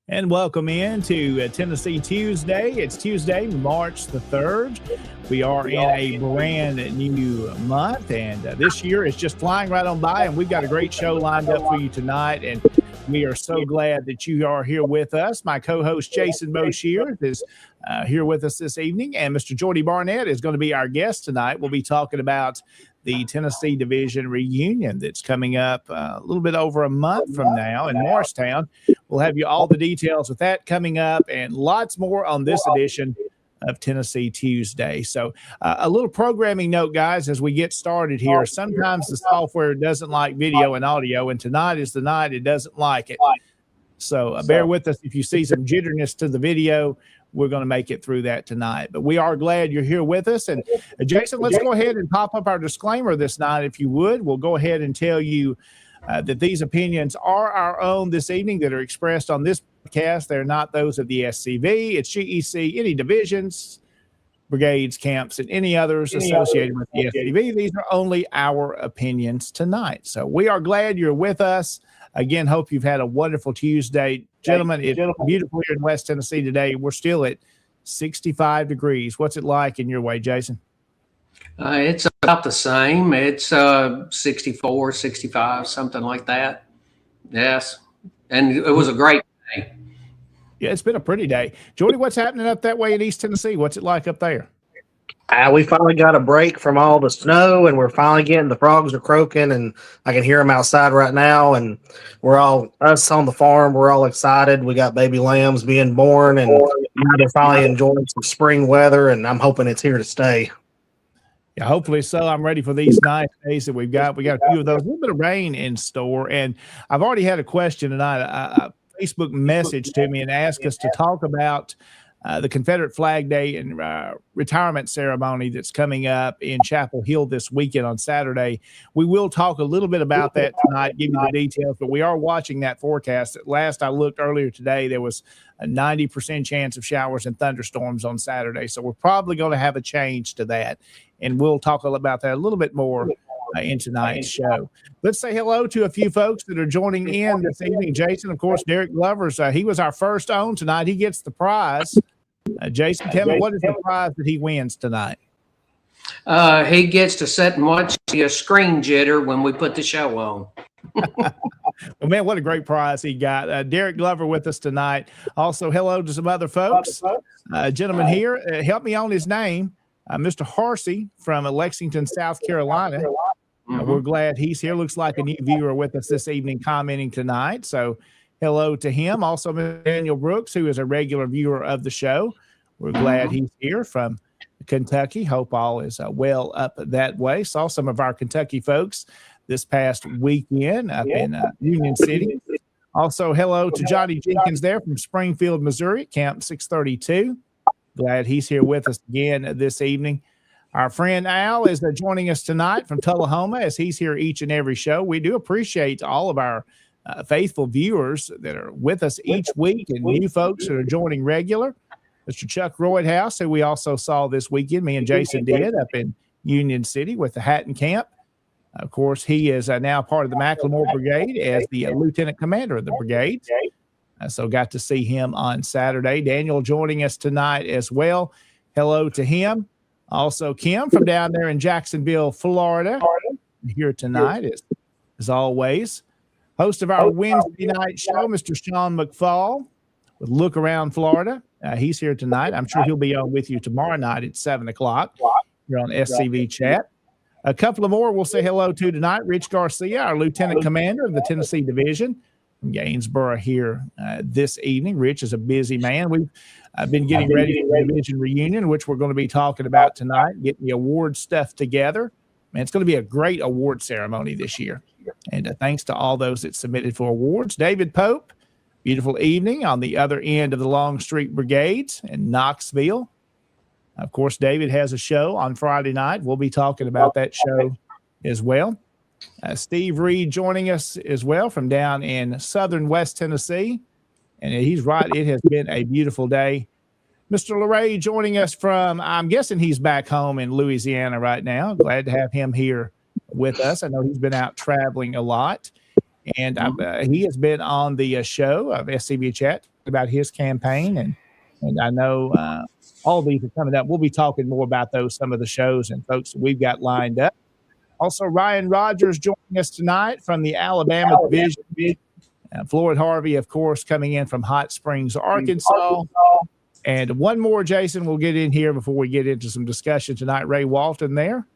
And welcome in to Tennessee Tuesday. It's Tuesday, March the 3rd. We are in a brand new month, and this year is just flying right on by, and we've got a great show lined up for you tonight, and we are so glad that you are here with us. My co-host, Jason Boshier, is here with us this evening, and Mr. Jordy Barnett is going to be our guest tonight. We'll be talking about the Tennessee Division reunion that's coming up a little bit over a month from now in Morristown. We'll have you all the details with that coming up and lots more on this edition of Tennessee Tuesday. So a little programming note, guys, as we get started here. Sometimes the software doesn't like video and audio, and tonight is the night it doesn't like it. So bear with us if you see some jitteriness to the video. We're going to make it through that tonight. But we are glad you're here with us. And Jason, let's go ahead and pop up our disclaimer this night, if you would. We'll go ahead and tell you that these opinions are our own this evening that are expressed on this podcast. They're not those of the SCV. It's GEC, any divisions, brigades, camps, and any others associated with the SCV. These are only our opinions tonight. So we are glad you're with us. Again, hope you've had a wonderful Tuesday. Gentlemen, it's beautiful here in West Tennessee today. We're still at 65 degrees. What's it like in your way, Jason? It's about the same. It's 64, 65, something like that. Yes. And it was a great day. Yeah, it's been a pretty day. Jordy, what's happening up that way in East Tennessee? What's it like up there? We finally got a break from all the snow, and we're finally getting the frogs are croaking, and I can hear them outside right now. And we're all, us on the farm, we're all excited. We got baby lambs being born, and now they're finally enjoying some spring weather, and I'm hoping it's here to stay. Yeah, hopefully so. I'm ready for these nice days that we've got. We got a few of those, a little bit of rain in store. And I've already had a question tonight. A Facebook message to me and asked us to talk about the Confederate Flag Day and retirement ceremony that's coming up in Chapel Hill this weekend on Saturday. We will talk a little bit about that tonight, give you the details, but we are watching that forecast. At last I looked earlier today, there was a 90% chance of showers and thunderstorms on Saturday. So we're probably going to have a change to that. And we'll talk about that a little bit more in tonight's show. Let's say hello to a few folks that are joining in this evening. Jason, of course, Derek Glover's. He was our first on tonight. He gets the prize. Jason, tell me, what is the prize that he wins tonight? He gets to sit and watch the screen jitter when we put the show on. Well, man, what a great prize he got. Derek Glover with us tonight. Also, hello to some other folks. Gentleman here, help me on his name, Mr. Harsey from Lexington, South Carolina. We're glad he's here. Looks like a new viewer with us this evening commenting tonight. So hello to him. Also, Mr. Daniel Brooks, who is a regular viewer of the show. We're glad he's here from Kentucky. Hope all is well up that way. Saw some of our Kentucky folks this past weekend up in Union City. Also, hello to Johnny Jenkins there from Springfield, Missouri, Camp 632. Glad he's here with us again this evening. Our friend Al is joining us tonight from Tullahoma, as he's here each and every show. We do appreciate all of our faithful viewers that are with us each week and new folks that are joining regular. Mr. Chuck Roydhouse, who we also saw this weekend, me and Jason did, up in Union City with the Hatton Camp. Of course, he is now part of the McLemore Brigade as the lieutenant commander of the brigade. So got to see him on Saturday. Daniel joining us tonight as well. Hello to him. Also, Kim from down there in Jacksonville, Florida, here tonight as always. Host of our Wednesday night show, Mr. Sean McFall with Look Around Florida. He's here tonight. I'm sure he'll be on with you tomorrow night at 7 o'clock here on SCV Chat. A couple of more we'll say hello to tonight. Rich Garcia, our lieutenant commander of the Tennessee Division from Gainesboro here this evening. Rich is a busy man. We've been getting ready for the division reunion, which we're going to be talking about tonight, getting the award stuff together. Man, it's going to be a great award ceremony this year. And thanks to all those that submitted for awards. David Pope, beautiful evening on the other end of the Longstreet Brigades in Knoxville. Of course, David has a show on Friday night. We'll be talking about that show as well. Steve Reed joining us as well from down in southern West Tennessee. And he's right. It has been a beautiful day. Mr. LeRae joining us from, I'm guessing he's back home in Louisiana right now. Glad to have him here with us. I know he's been out traveling a lot. And he has been on the show of SCV Chat about his campaign. And I know all these are coming up. We'll be talking more about some of the shows and folks that we've got lined up. Also, Ryan Rogers joining us tonight from the Alabama Division. Floyd Harvey, of course, coming in from Hot Springs, Arkansas. And one more, Jason, we'll get in here before we get into some discussion tonight. Ray Walton there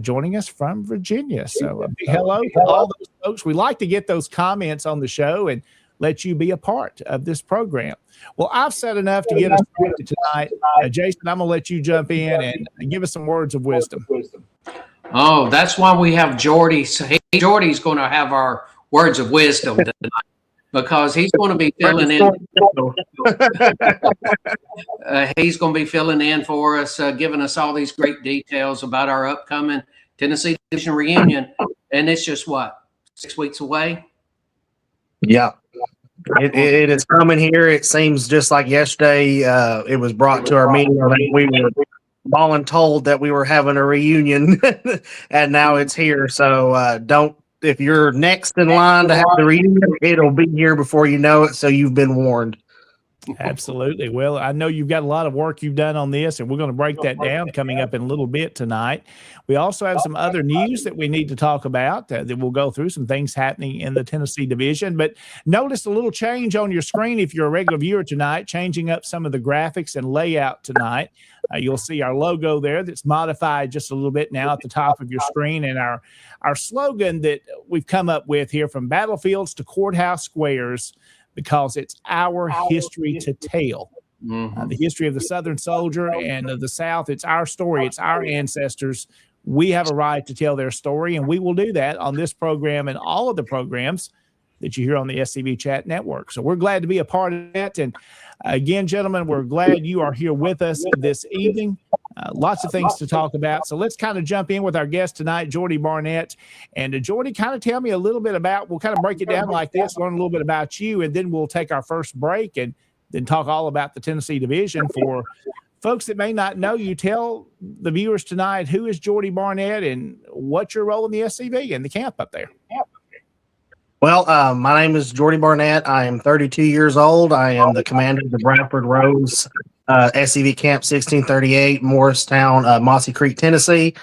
joining us from Virginia. So hello to all those folks. We like to get those comments on the show and let you be a part of this program. Well, I've said enough to get us started tonight. Jason, I'm going to let you jump in and give us some words of wisdom. Oh, that's why we have Jordy. So Jordy's going to have our words of wisdom tonight because he's going to be filling in. He's going to be filling in for us, giving us all these great details about our upcoming Tennessee Division reunion. And it's just, 6 weeks away? Yeah. It is coming here. It seems just like yesterday it was brought to our meeting. I think we were all told that we were having a reunion, and now it's here. So if you're next in line to have the reunion, it'll be here before you know it. So you've been warned. Absolutely. Well, I know you've got a lot of work you've done on this, and we're going to break that down coming up in a little bit tonight. We also have some other news that we need to talk about that we'll go through, some things happening in the Tennessee Division. But notice a little change on your screen if you're a regular viewer tonight, changing up some of the graphics and layout tonight. You'll see our logo there that's modified just a little bit now at the top of your screen, and our slogan that we've come up with here, from battlefields to courthouse squares, because it's our history to tell. The history of the Southern soldier and of the South. It's our story. It's our ancestors. We have a right to tell their story, and we will do that on this program and all of the programs that you hear on the SCV Chat Network. So we're glad to be a part of that. And again, gentlemen, we're glad you are here with us this evening. Lots of things to talk about. So let's kind of jump in with our guest tonight, Jordy Barnett. And Jordy, kind of tell me a little bit about, we'll kind of break it down like this, learn a little bit about you, and then we'll take our first break and then talk all about the Tennessee Division for folks that may not know you, tell the viewers tonight, who is Jordy Barnett and what's your role in the SCV and the camp up there? Well, my name is Jordy Barnett. I am 32 years old. I am the commander of the Bradford Rose SCV Camp 1638, Morristown, Mossy Creek, Tennessee.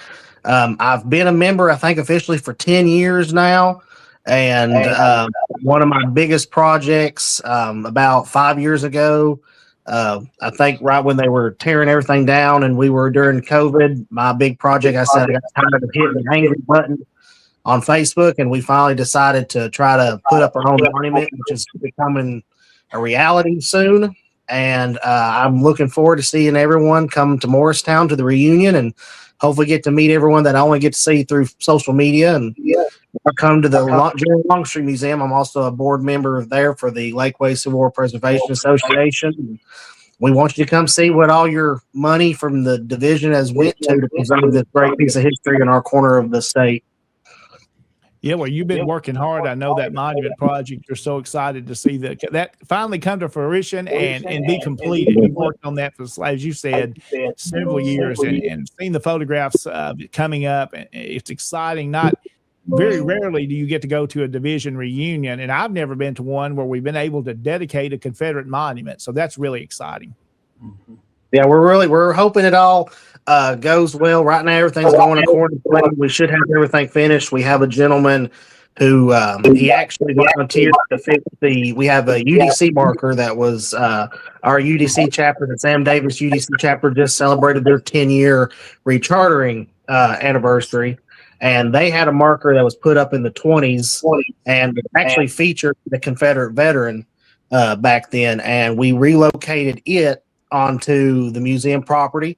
I've been a member, I think, officially for 10 years now. And one of my biggest projects about 5 years ago, I think right when they were tearing everything down and we were during COVID, my big project, I said I got tired of hitting the angry button on Facebook, and we finally decided to try to put up our own monument, which is becoming a reality soon. And I'm looking forward to seeing everyone come to Morristown to the reunion and hopefully get to meet everyone that I only get to see through social media. And I come to the Jerry Longstreet Museum. I'm also a board member there for the Lakeway Civil War Preservation Association. We want you to come see what all your money from the division has went to preserve this great piece of history in our corner of the state. Yeah, well, you've been working hard. I know that monument project. You're so excited to see that finally come to fruition and be completed. You've worked on that for, as you said, several years, and seeing the photographs coming up. It's exciting. Not very rarely do you get to go to a division reunion, and I've never been to one where we've been able to dedicate a Confederate monument. So that's really exciting. Yeah, we're hoping it all goes well. Right now, everything's going according to plan. We should have everything finished. We have a gentleman who he actually volunteered to fix we have a UDC marker that was our UDC chapter. The Sam Davis UDC chapter just celebrated their 10-year rechartering anniversary. And they had a marker that was put up in the 20s and actually featured the Confederate veteran back then. And we relocated it onto the museum property.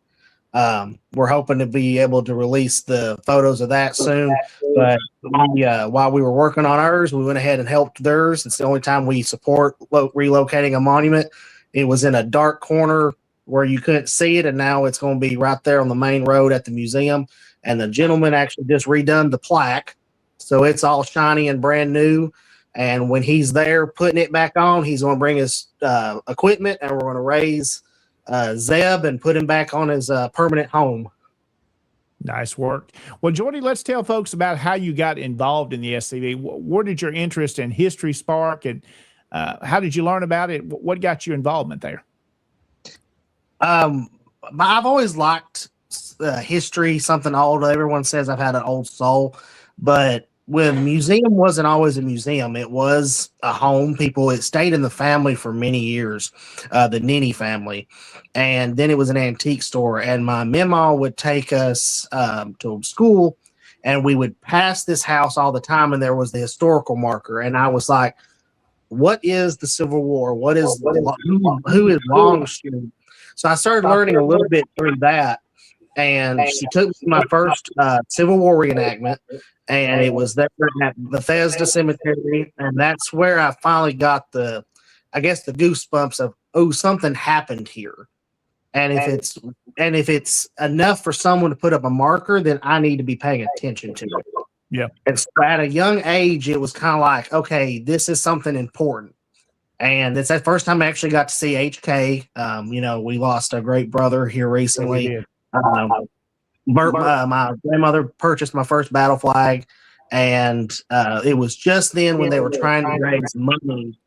We're hoping to be able to release the photos of that soon. But while we were working on ours, we went ahead and helped theirs. It's the only time we support relocating a monument. It was in a dark corner where you couldn't see it, and now it's going to be right there on the main road at the museum. And the gentleman actually just redone the plaque, so it's all shiny and brand new. And when he's there putting it back on, he's going to bring his equipment, and we're going to raise Zeb and put him back on his permanent home. Nice work. Well, Jordy, let's tell folks about how you got involved in the SCV. Where did your interest in history spark, and how did you learn about it? What got you involvement there? I've always liked history, something old. Everyone says I've had an old soul, but when museum wasn't always a museum, it was a home. It stayed in the family for many years, the Nenny family. And then it was an antique store. And my mama would take us to school, and we would pass this house all the time. And there was the historical marker. And I was like, what is the Civil War? Who is Longstreet? So I started learning a little bit through that. And she took me to my first Civil War reenactment, and it was there at Bethesda Cemetery. And that's where I finally got the goosebumps of, oh, something happened here. And if it's enough for someone to put up a marker, then I need to be paying attention to it. Yeah. And so at a young age, it was kind of like, okay, this is something important. And it's that first time I actually got to see HK. We lost a great brother here recently. My grandmother purchased my first battle flag, and it was just then when they were trying to raise money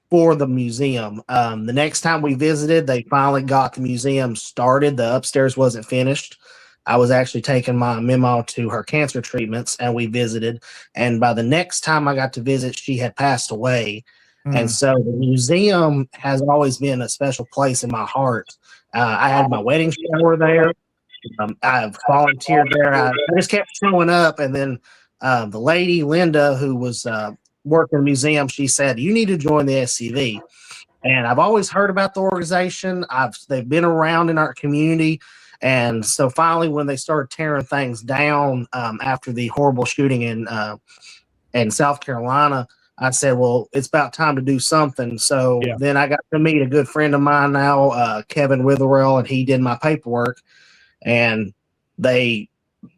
for the museum. The next time we visited, they finally got the museum started. The upstairs wasn't finished. I was actually taking my Memo to her cancer treatments, and we visited. And by the next time I got to visit, she had passed away. And so the museum has always been a special place in my heart. I had my wedding shower there. I've volunteered there. I just kept showing up. And then the lady, Linda, who was working in the museum, she said, you need to join the SCV. And I've always heard about the organization. They've been around in our community. And so finally, when they started tearing things down after the horrible shooting in South Carolina, I said, well, it's about time to do something. So then I got to meet a good friend of mine now, Kevin Witherell, and he did my paperwork. And they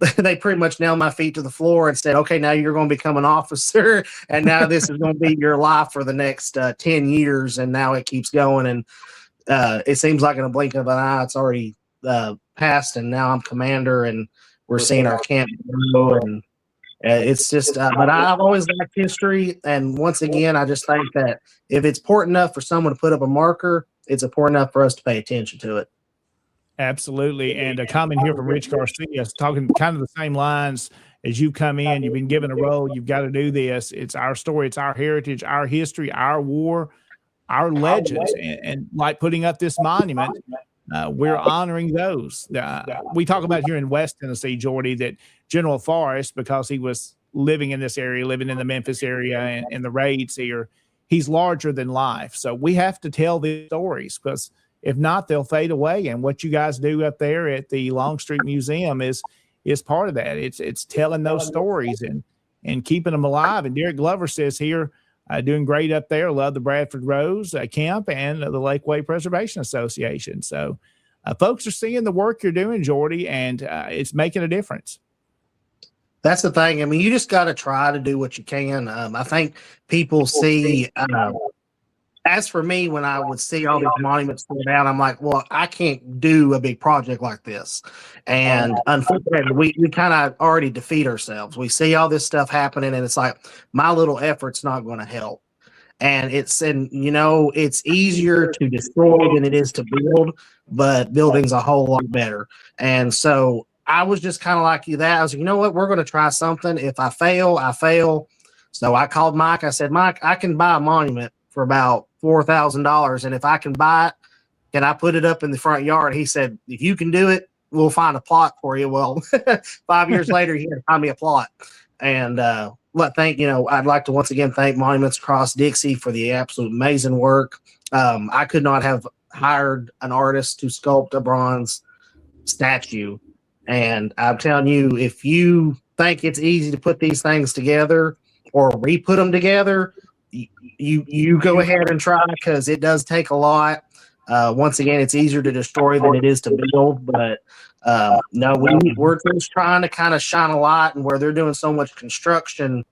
pretty much nailed my feet to the floor and said, okay, now you're going to become an officer. And now this is going to be your life for the next 10 years. And now it keeps going. And it seems like in a blink of an eye, it's already passed, and now I'm commander, and we're seeing our camp grow, and it's just. But I've always liked history, and once again, I just think that if it's important enough for someone to put up a marker, it's important enough for us to pay attention to it. Absolutely. And a comment here from Rich Garcia talking kind of the same lines as you come in. You've been given a role. You've got to do this. It's our story. It's our heritage, our history, our war, our legends. And like putting up this monument, we're honoring those. We talk about here in West Tennessee, Jordy, that General Forrest, because he was living in this area, living in the Memphis area and the raids here, he's larger than life. So we have to tell these stories, because if not, they'll fade away. And what you guys do up there at the Longstreet Museum is part of that. It's telling those stories and keeping them alive. And Derek Glover says here, doing great up there. Love the Bradford Rose Camp and the Lakeway Preservation Association. So folks are seeing the work you're doing, Jordy, and it's making a difference. That's the thing. I mean, you just got to try to do what you can. I think people see, as for me, when I would see all these monuments fall down, I'm like, well, I can't do a big project like this. And unfortunately, we kind of already defeat ourselves. We see all this stuff happening, and it's like, my little effort's not going to help. And it's easier to destroy than it is to build, but building's a whole lot better. And so I was just kind of like you that. I was like, you know what? We're going to try something. If I fail, I fail. So I called Mike. I said, Mike, I can buy a monument for about $4,000. And if I can buy it, can I put it up in the front yard? He said, if you can do it, we'll find a plot for you. Well, 5 years later, he had to find me a plot. And I'd like to once again thank Monuments Across Dixie for the absolute amazing work. I could not have hired an artist to sculpt a bronze statue. And I'm telling you, if you think it's easy to put these things together or re-put them together, you go ahead and try, because it does take a lot. Once again, it's easier to destroy than it is to build. But we're just trying to kind of shine a light, and where they're doing so much construction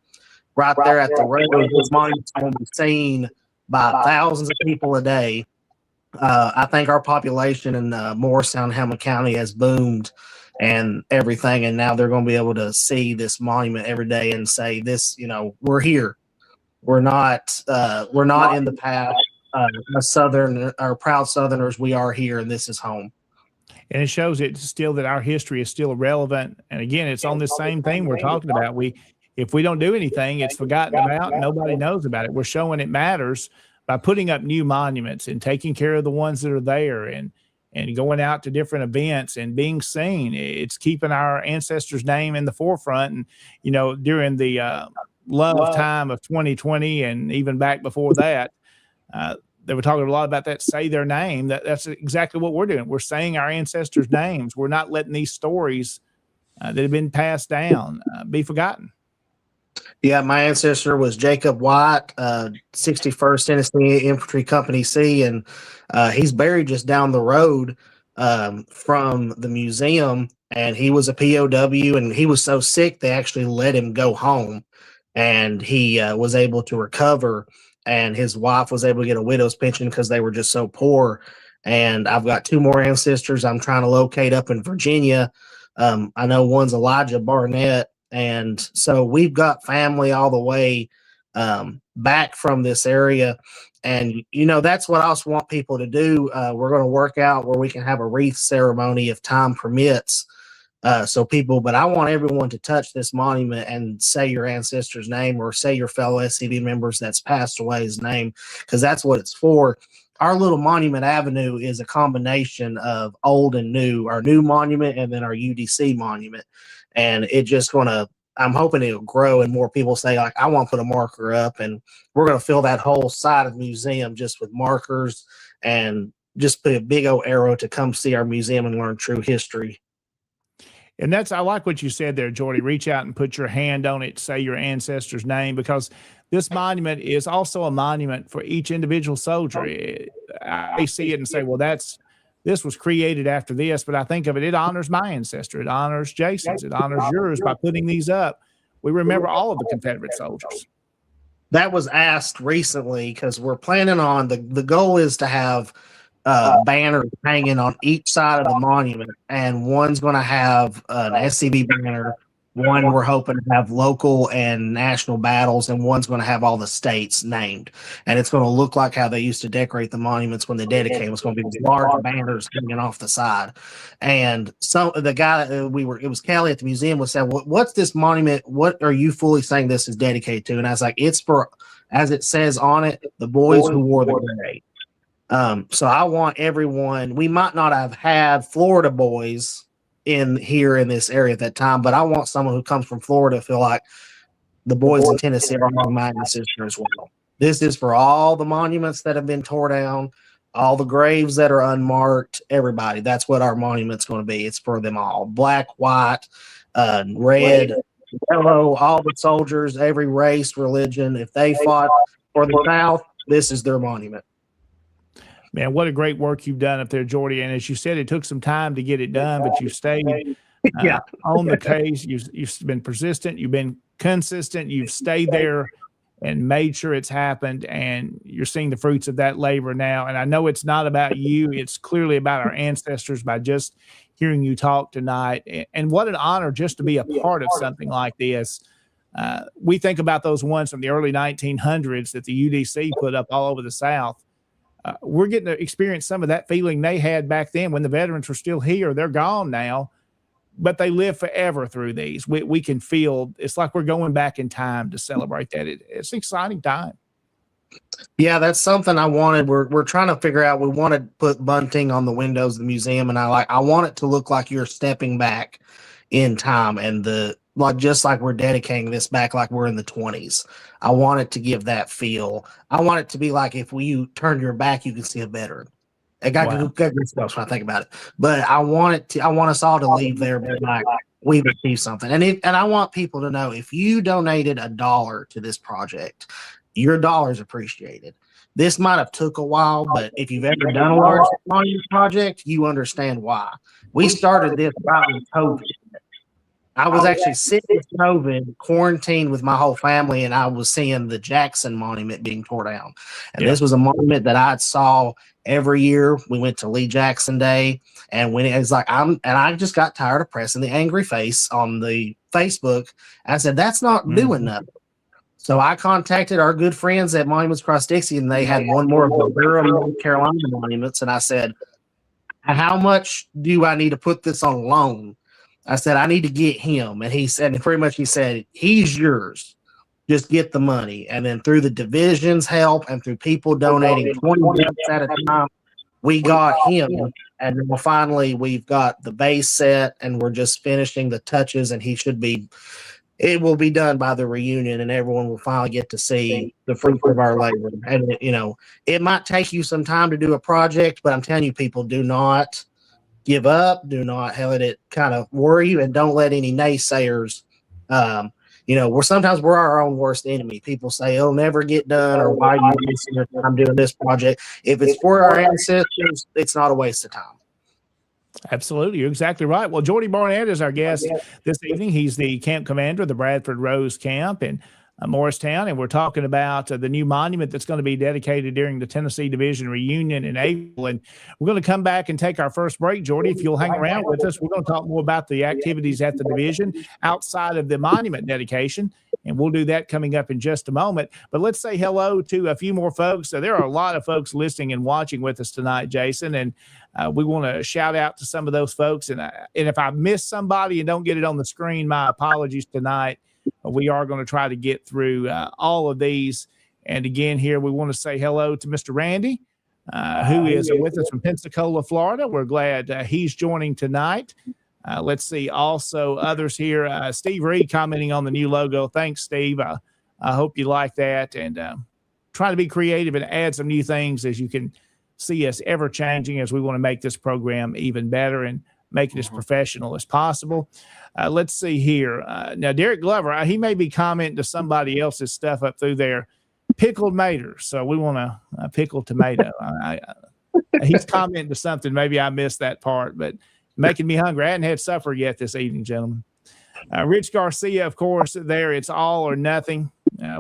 right there at the road, this monument's going to be seen by thousands of people a day. I think our population in Morristown, Hamilton County has boomed and everything, and now they're going to be able to see this monument every day and say, this, we're here. We're not in the past. Proud Southerners, we are here, and this is home. And it shows it still that our history is still relevant. And again, it's on this same thing we're talking about. If we don't do anything, it's forgotten about. Nobody knows about it. We're showing it matters by putting up new monuments and taking care of the ones that are there, and going out to different events and being seen. It's keeping our ancestors' name in the forefront. And, during the love time of 2020 and even back before that, they were talking a lot about that, say their name. That's exactly what we're doing. We're saying our ancestors' names. We're not letting these stories that have been passed down be forgotten. Yeah, my ancestor was Jacob White, 61st Tennessee Infantry Company C, and he's buried just down the road from the museum, and he was a POW, and he was so sick they actually let him go home, and he was able to recover, and his wife was able to get a widow's pension because they were just so poor. And I've got two more ancestors I'm trying to locate up in Virginia. I know one's Elijah Barnett. And so we've got family all the way back from this area. And, that's what I also want people to do. We're going to work out where we can have a wreath ceremony if time permits. But I want everyone to touch this monument and say your ancestor's name, or say your fellow SCD members that's passed away's name, because that's what it's for. Our little Monument Avenue is a combination of old and new, our new monument and then our UDC monument. And I'm hoping it'll grow and more people say, like, I want to put a marker up, and we're going to fill that whole side of the museum just with markers and just put a big old arrow to come see our museum and learn true history. And I like what you said there, Jordy. Reach out and put your hand on it, say your ancestor's name, because this monument is also a monument for each individual soldier. I see it and say, well, this was created after this, but I think of it honors my ancestor. It honors Jason's. It honors yours by putting these up. We remember all of the Confederate soldiers. That was asked recently because we're planning on the goal is to have banners hanging on each side of the monument, and one's going to have an SCV banner. One we're hoping to have local and national battles, and one's going to have all the states named. And it's going to look like how they used to decorate the monuments when they dedicate them. It's going to be these large banners hanging off the side. And so the guy that it was Callie at the museum was saying, "What's this monument? What are you fully saying this is dedicated to?" And I was like, "It's for, as it says on it, the boys who wore the gray." So I want everyone. We might not have had Florida boys in this area at that time, but I want someone who comes from Florida to feel like the boys in Tennessee are among my sister as well. This is for all the monuments that have been torn down, all the graves that are unmarked, everybody. That's what our monument's going to be. It's for them all. Black, white, red, yellow, all the soldiers, every race, religion. If they fought for the South, this is their monument. Man, what a great work you've done up there, Jordy. And as you said, it took some time to get it done, but you stayed on the case. You've been persistent. You've been consistent. You've stayed there and made sure it's happened. And you're seeing the fruits of that labor now. And I know it's not about you. It's clearly about our ancestors by just hearing you talk tonight. And what an honor just to be a part of something like this. We think about those ones from the early 1900s that the UDC put up all over the South. We're getting to experience some of that feeling they had back then when the veterans were still here. They're gone now, but they live forever through these. We can feel it's like we're going back in time to celebrate that. It's an exciting time. Yeah, that's something I wanted. We're trying to figure out. We want to put bunting on the windows of the museum, and I want it to look like you're stepping back in time, and just like we're dedicating this back like we're in the 20s. I want it to give that feel. I want it to be like if you turn your back, you can see a veteran. I got goosebumps when I think about it. But I want us all to leave there being like we've achieved something. And I want people to know if you donated $1 to this project, your dollar is appreciated. This might have took a while, but if you've ever done a large monument project, you understand why. We started this right with COVID. I was actually sitting with COVID, quarantined with my whole family, and I was seeing the Jackson Monument being torn down. And this was a monument that I saw every year. We went to Lee Jackson Day, and when it was like I just got tired of pressing the angry face on the Facebook. I said, "That's not doing nothing." So I contacted our good friends at Monuments Across Dixie, and they had one more of the Durham, North Carolina monuments, and I said, "How much do I need to put this on loan?" I said, "I need to get him." And he said, "He's yours. Just get the money." And then through the division's help and through people donating 20 bucks at a time, we got him. And then finally we've got the base set and we're just finishing the touches, and it will be done by the reunion, and everyone will finally get to see the fruits of our labor. And it might take you some time to do a project, but I'm telling you, people, do not give up. Do not let it kind of worry you, and don't let any naysayers. We're our own worst enemy. People say it'll never get done, or why are you wasting your time doing this project? If it's for our ancestors, it's not a waste of time. Absolutely. You're exactly right. Well, Jordy Barnett is our guest this evening. He's the camp commander of the Bradford Rose Camp in Morristown, and we're talking about the new monument that's going to be dedicated during the Tennessee Division reunion in April. And we're going to come back and take our first break. Jordy, if you'll hang around with us, we're going to talk more about the activities at the division outside of the monument dedication, and we'll do that coming up in just a moment. But let's say hello to a few more folks. So there are a lot of folks listening and watching with us tonight, Jason, and we want to shout out to some of those folks. And if I miss somebody and don't get it on the screen, my apologies tonight. We are going to try to get through all of these. And again, here we want to say hello to Mr. Randy, who is with us from Pensacola, Florida. We're glad he's joining tonight. Let's see. Also, others here. Steve Reed commenting on the new logo. Thanks, Steve. I hope you like that. And try to be creative and add some new things, as you can see us ever changing, as we want to make this program even better and make it as professional as possible. Let's see here. Now, Derek Glover, he may be commenting to somebody else's stuff up through there. Pickled maters. So we want a pickled tomato. He's commenting to something. Maybe I missed that part, but making me hungry. I hadn't had supper yet this evening, gentlemen. Rich Garcia, of course, there. It's all or nothing.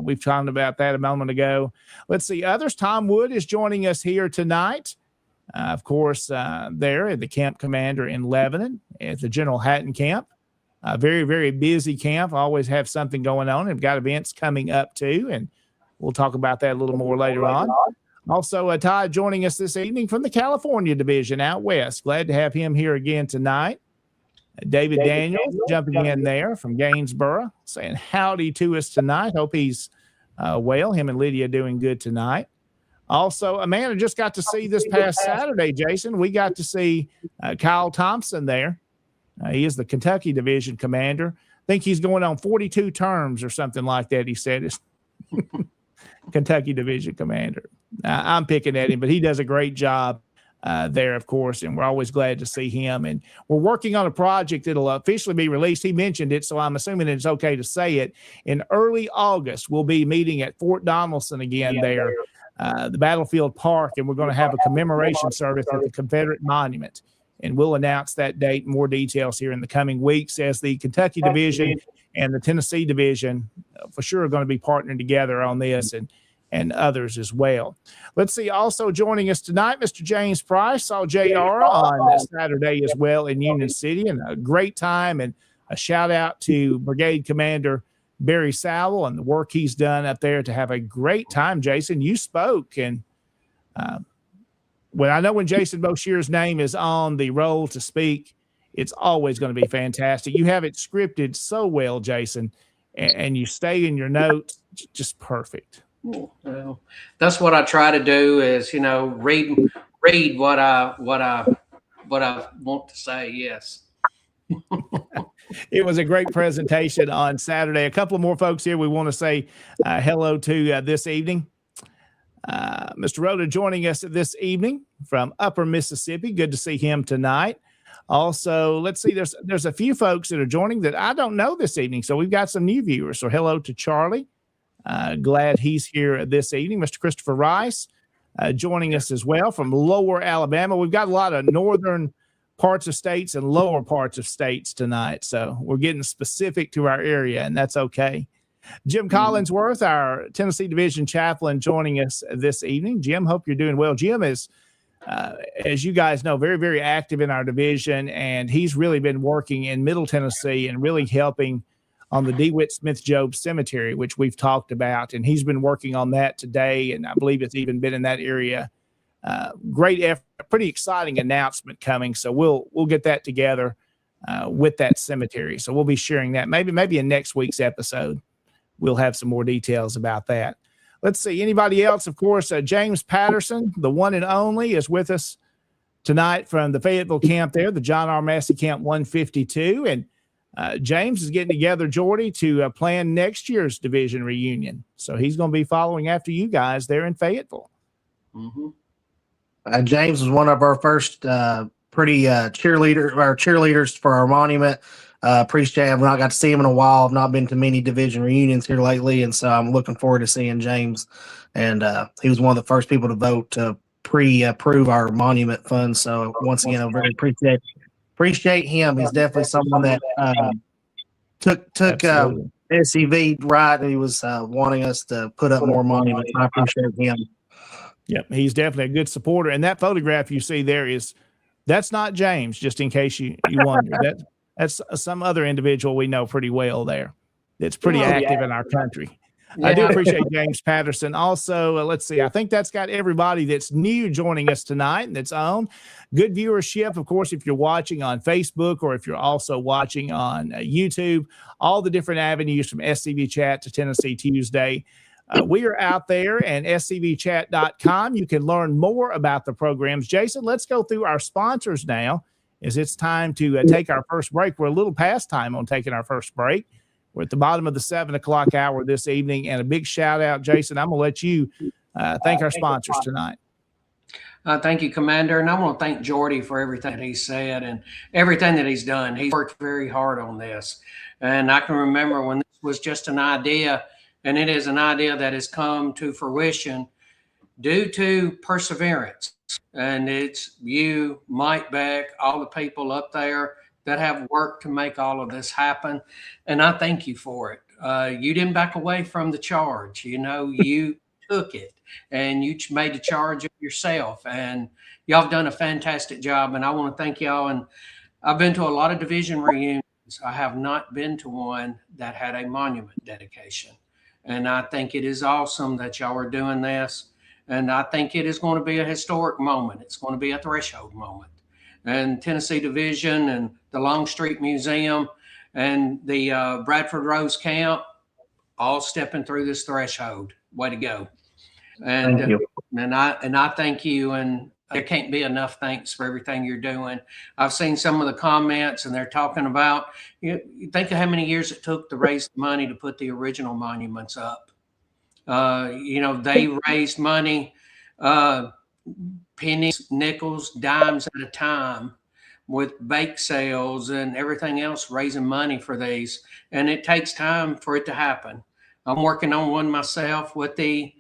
We've talked about that a moment ago. Let's see. Others. Tom Wood is joining us here tonight. Of course, there at the camp commander in Lebanon at the General Hatton camp. Very, very busy camp. Always have something going on. They've got events coming up too, and we'll talk about that a little more later on. Also, Todd joining us this evening from the California division out west. Glad to have him here again tonight. David Daniels jumping in there from Gainesboro, saying howdy to us tonight. Hope he's well. Him and Lydia doing good tonight. Also, Amanda just got to see this past Saturday, Jason. We got to see Kyle Thompson there. He is the Kentucky division commander. I think he's going on 42 terms or something like that, he said. It's Kentucky division commander. I'm picking at him, but he does a great job there, of course, and we're always glad to see him. And we're working on a project that'll officially be released. He mentioned it, so I'm assuming it's okay to say it. In early August, we'll be meeting at Fort Donelson again there, the Battlefield Park, and we're going to have a commemoration service at the Confederate Monument. And we'll announce that date and more details here in the coming weeks as the Kentucky division and the Tennessee division for sure are going to be partnering together on this and others as well. Let's see, also joining us tonight, Mr. James Price. Saw JR on Saturday as well in Union City, and a great time, and a shout out to Brigade Commander Barry Sowell and the work he's done up there to have a great time. Jason, you spoke, and I know when Jason Boshear's name is on the roll to speak, it's always going to be fantastic. You have it scripted so well, Jason, and you stay in your notes just perfect. Well, that's what I try to do is, read what I want to say. Yes. It was a great presentation on Saturday. A couple of more folks here we want to say hello to this evening. Mr. Rhoda joining us this evening from Upper Mississippi. Good to see him tonight. Also, let's see, there's a few folks that are joining that I don't know this evening. So we've got some new viewers. So hello to Charlie. Glad he's here this evening. Mr. Christopher Rice joining us as well from Lower Alabama. We've got a lot of northern parts of states and lower parts of states tonight. So we're getting specific to our area, and that's okay. Jim Collinsworth, our Tennessee Division chaplain, joining us this evening. Jim, hope you're doing well. Jim is, as you guys know, very, very active in our division, and he's really been working in Middle Tennessee and really helping on the DeWitt Smith Job Cemetery, which we've talked about, and he's been working on that today, and I believe it's even been in that area. Great effort, pretty exciting announcement coming, so we'll get that together with that cemetery. So we'll be sharing that maybe in next week's episode. We'll have some more details about that. Let's see. Anybody else? Of course, James Patterson, the one and only, is with us tonight from the Fayetteville camp there, the John R. Massey Camp 152. And James is getting together, Jordy, to plan next year's division reunion. So he's going to be following after you guys there in Fayetteville. Mm-hmm. James was one of our first cheerleaders for our monument. Appreciate I've not got to see him in a while. I've not been to many division reunions here lately, and so I'm looking forward to seeing James. And he was one of the first people to vote to approve our monument fund. So once again, I really appreciate him. He's definitely someone that took SCV right. He was wanting us to put up more monuments. I appreciate him. Yep, he's definitely a good supporter. And that photograph you see there that's not James, just in case you wonder. That's some other individual we know pretty well there. That's pretty active in our country. Yeah. I do appreciate James Patterson. Also, let's see. I think that's got everybody that's new joining us tonight and that's on. Good viewership, of course, if you're watching on Facebook or if you're also watching on YouTube, all the different avenues from SCV Chat to Tennessee Tuesday. We are out there, and scvchat.com. You can learn more about the programs. Jason, let's go through our sponsors now, as it's time to take our first break. We're a little past time on taking our first break. We're at the bottom of the 7 o'clock hour this evening, and a big shout out, Jason. I'm going to let you thank our sponsors tonight. Thank you, Commander. And I want to thank Jordy for everything he said and everything that he's done. He's worked very hard on this. And I can remember when this was just an idea, and it is an idea that has come to fruition due to perseverance. And it's you, Mike Beck, all the people up there that have worked to make all of this happen. And I thank you for it. You didn't back away from the charge. You took it and you made a charge of yourself. And y'all have done a fantastic job. And I want to thank y'all. And I've been to a lot of division reunions. I have not been to one that had a monument dedication. And I think it is awesome that y'all are doing this. And I think it is going to be a historic moment. It's going to be a threshold moment. And Tennessee Division and the Longstreet Museum and the Bradford Rose Camp all stepping through this threshold. Way to go. And I thank you. And there can't be enough thanks for everything you're doing. I've seen some of the comments and they're talking about, you think of how many years it took to raise the money to put the original monuments up. They raised money, pennies, nickels, dimes at a time with bake sales and everything else, raising money for these. And it takes time for it to happen. I'm working on one myself with the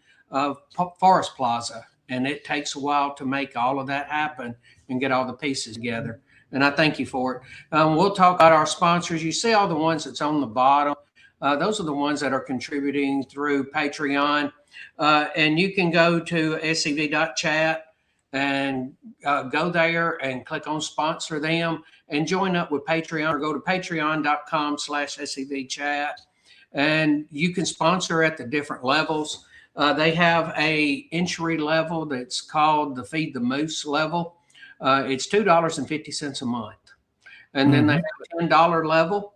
Forest Plaza, and it takes a while to make all of that happen and get all the pieces together. And I thank you for it. We'll talk about our sponsors. You see all the ones that's on the bottom. Those are the ones that are contributing through Patreon. And you can go to scv.chat and go there and click on sponsor them and join up with Patreon, or go to patreon.com/scvchat. And you can sponsor at the different levels. They have a entry level that's called the Feed the Moose level. It's $2.50 a month. And then they have a $10 level.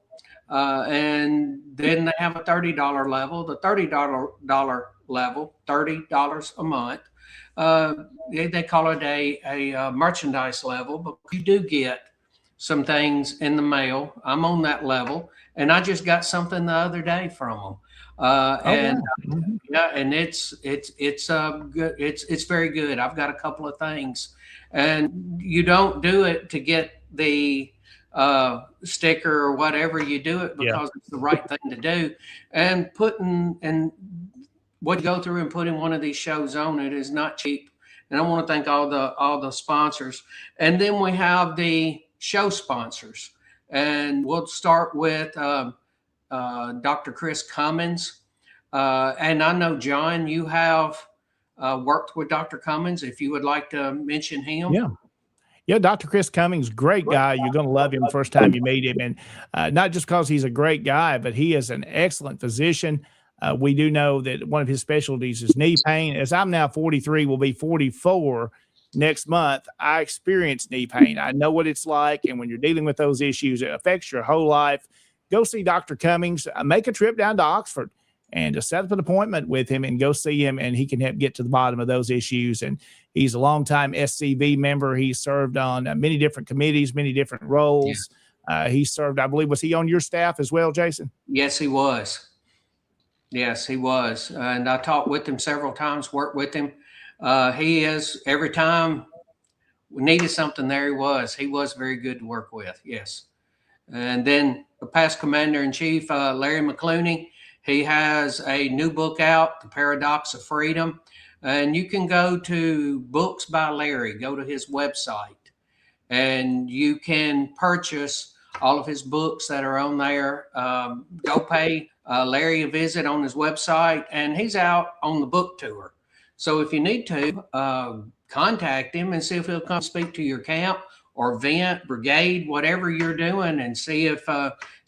And then they have a $30 level. The $30 level, $30 a month. They call it a merchandise level, but you do get some things in the mail. I'm on that level, and I just got something the other day from them. And it's good. It's very good. I've got a couple of things, and you don't do it to get the sticker or whatever. You do it because it's the right thing to do. And what you go through and putting one of these shows on it is not cheap. And I want to thank all the sponsors. And then we have the show sponsors, and we'll start with Dr. Chris Cummins. And I know, John, you have worked with Dr. Cummins. If you would like to mention him. Yeah, Dr. Chris Cummings, great guy. You're going to love him the first time you meet him. And not just because he's a great guy, but he is an excellent physician. We do know that one of his specialties is knee pain. As I'm now 43, will be 44 next month, I experience knee pain. I know what it's like. And when you're dealing with those issues, it affects your whole life. Go see Dr. Cummings. Make a trip down to Oxford and just set up an appointment with him and go see him, and he can help get to the bottom of those issues. And he's a longtime SCV member. He served on many different committees, many different roles. He served, I believe, was he on your staff as well, Jason? Yes, he was. Yes, he was. And I talked with him several times, worked with him. He is, every time we needed something there, he was very good to work with. Yes. And then the past Commander-in-Chief, Larry McClooney, he has a new book out, The Paradox of Freedom. And you can go to Books by Larry, go to his website, and you can purchase all of his books that are on there. Go pay Larry a visit on his website, and he's out on the book tour. So if you need to, contact him and see if he'll come speak to your camp or event, brigade, whatever you're doing, and see if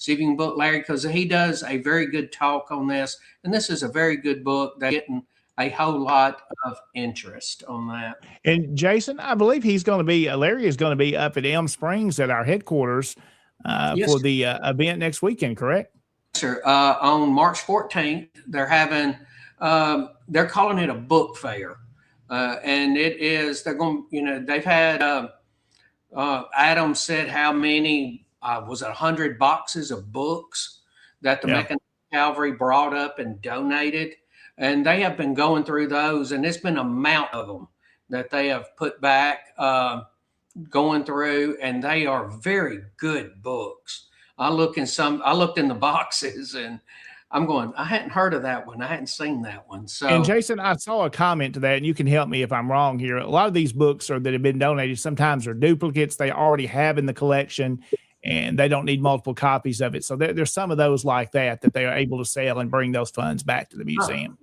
you can book Larry, because he does a very good talk on this. And this is a very good book that's getting a whole lot of interest on that. And Jason, I believe Larry is going to be up at Elm Springs at our headquarters for the event next weekend, correct? Sir, on March 14th, they're having, they're calling it a book fair. And they've had, Adam said how many, was it 100 boxes of books that the Mechanized Cavalry brought up and donated. And they have been going through those, and it's been a mount of them that they have put back, going through, and they are very good books. I looked in the boxes, and I'm going, I hadn't heard of that one. I hadn't seen that one. So, and Jason, I saw a comment to that, and you can help me if I'm wrong here. A lot of these books that have been donated sometimes are duplicates they already have in the collection, and they don't need multiple copies of it. So there's some of those like that they are able to sell and bring those funds back to the museum.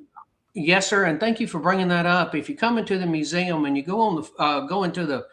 Yes, sir, and thank you for bringing that up. If you come into the museum and you go on the go into the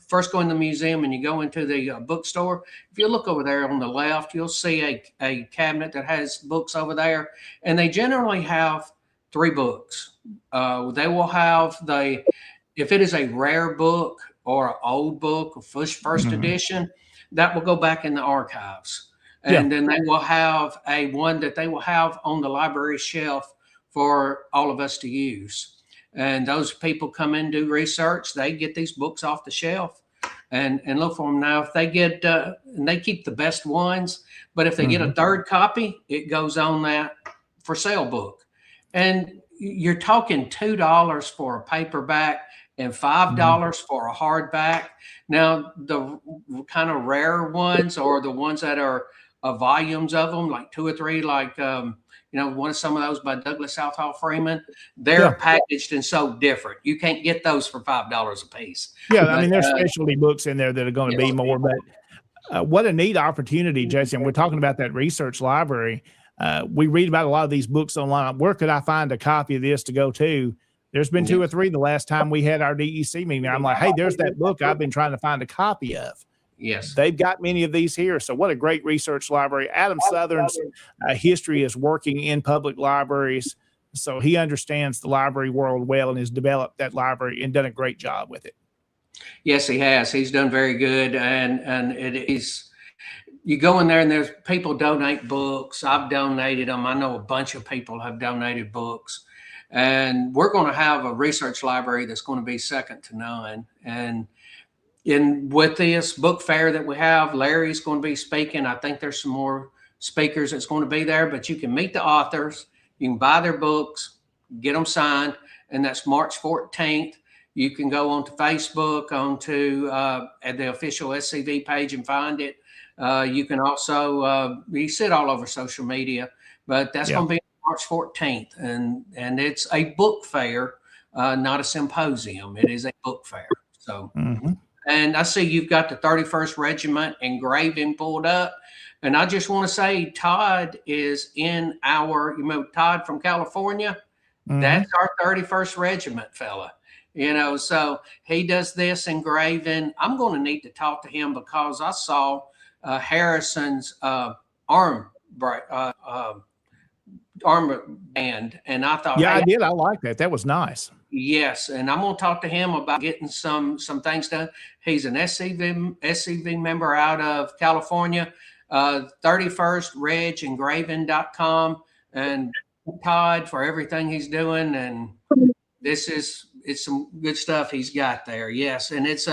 first go in the museum and you go into the bookstore, if you look over there on the left, you'll see a cabinet that has books over there, and they generally have three books. They will have if it is a rare book or an old book, a first Mhm. edition, that will go back in the archives. Yeah. And then they will have a one that they will have on the library shelf for all of us to use. And those people come in, do research, they get these books off the shelf and look for them. Now, if they get, and they keep the best ones, but if they get a Mhm. third copy, it goes on that for sale book. And you're talking $2 for a paperback and Mhm. $5 for a hardback. Now, the kind of rare ones or the ones that are volumes of them, like two or three, like one of some of those by Douglas Southall Freeman, they're Yeah. packaged and so different. You can't get those for $5 a piece. Yeah. I But mean, there's specialty books in there that are going to yes, be more, but what a neat opportunity, Jason. We're talking about that research library. We read about a lot of these books online. Where could I find a copy of this to go to? There's been two or yes, three the last time we had our DEC meeting. I'm like, hey, there's that book I've been trying to find a copy of. yes. They've got many of these here. So, what a great research library. Adam Southern's history is working in public libraries. So, he understands the library world well and has developed that library and done a great job with it. Yes, he has. He's done very good, and it is. You go in there and there's people donate books. I've donated them. I know a bunch of people have donated books, and we're going to have a research library that's going to be second to none. And in with this book fair that we have, Larry's going to be speaking. I think there's some more speakers that's going to be there, but you can meet the authors, you can buy their books, get them signed, and that's March 14th. You can go onto Facebook, onto at the official SCV page and find it. You can also you see it all over social media, but that's Yeah. going to be March 14th, and it's a book fair, not a symposium. It is a book fair. So. Mhm. And I see you've got the 31st Regiment engraving pulled up. And I just want to say, Todd is in Todd from California. Mhm. That's our 31st Regiment fella. So he does this engraving. I'm going to need to talk to him because I saw Harrison's arm armband, and I thought, Yeah, hey, I did. I like that. That was nice. yes, and I'm going to talk to him about getting some things done. He's an SCV member out of California. 31st Reg engraving.com, and Todd for everything he's doing. And it's some good stuff he's got there. Yes, and it's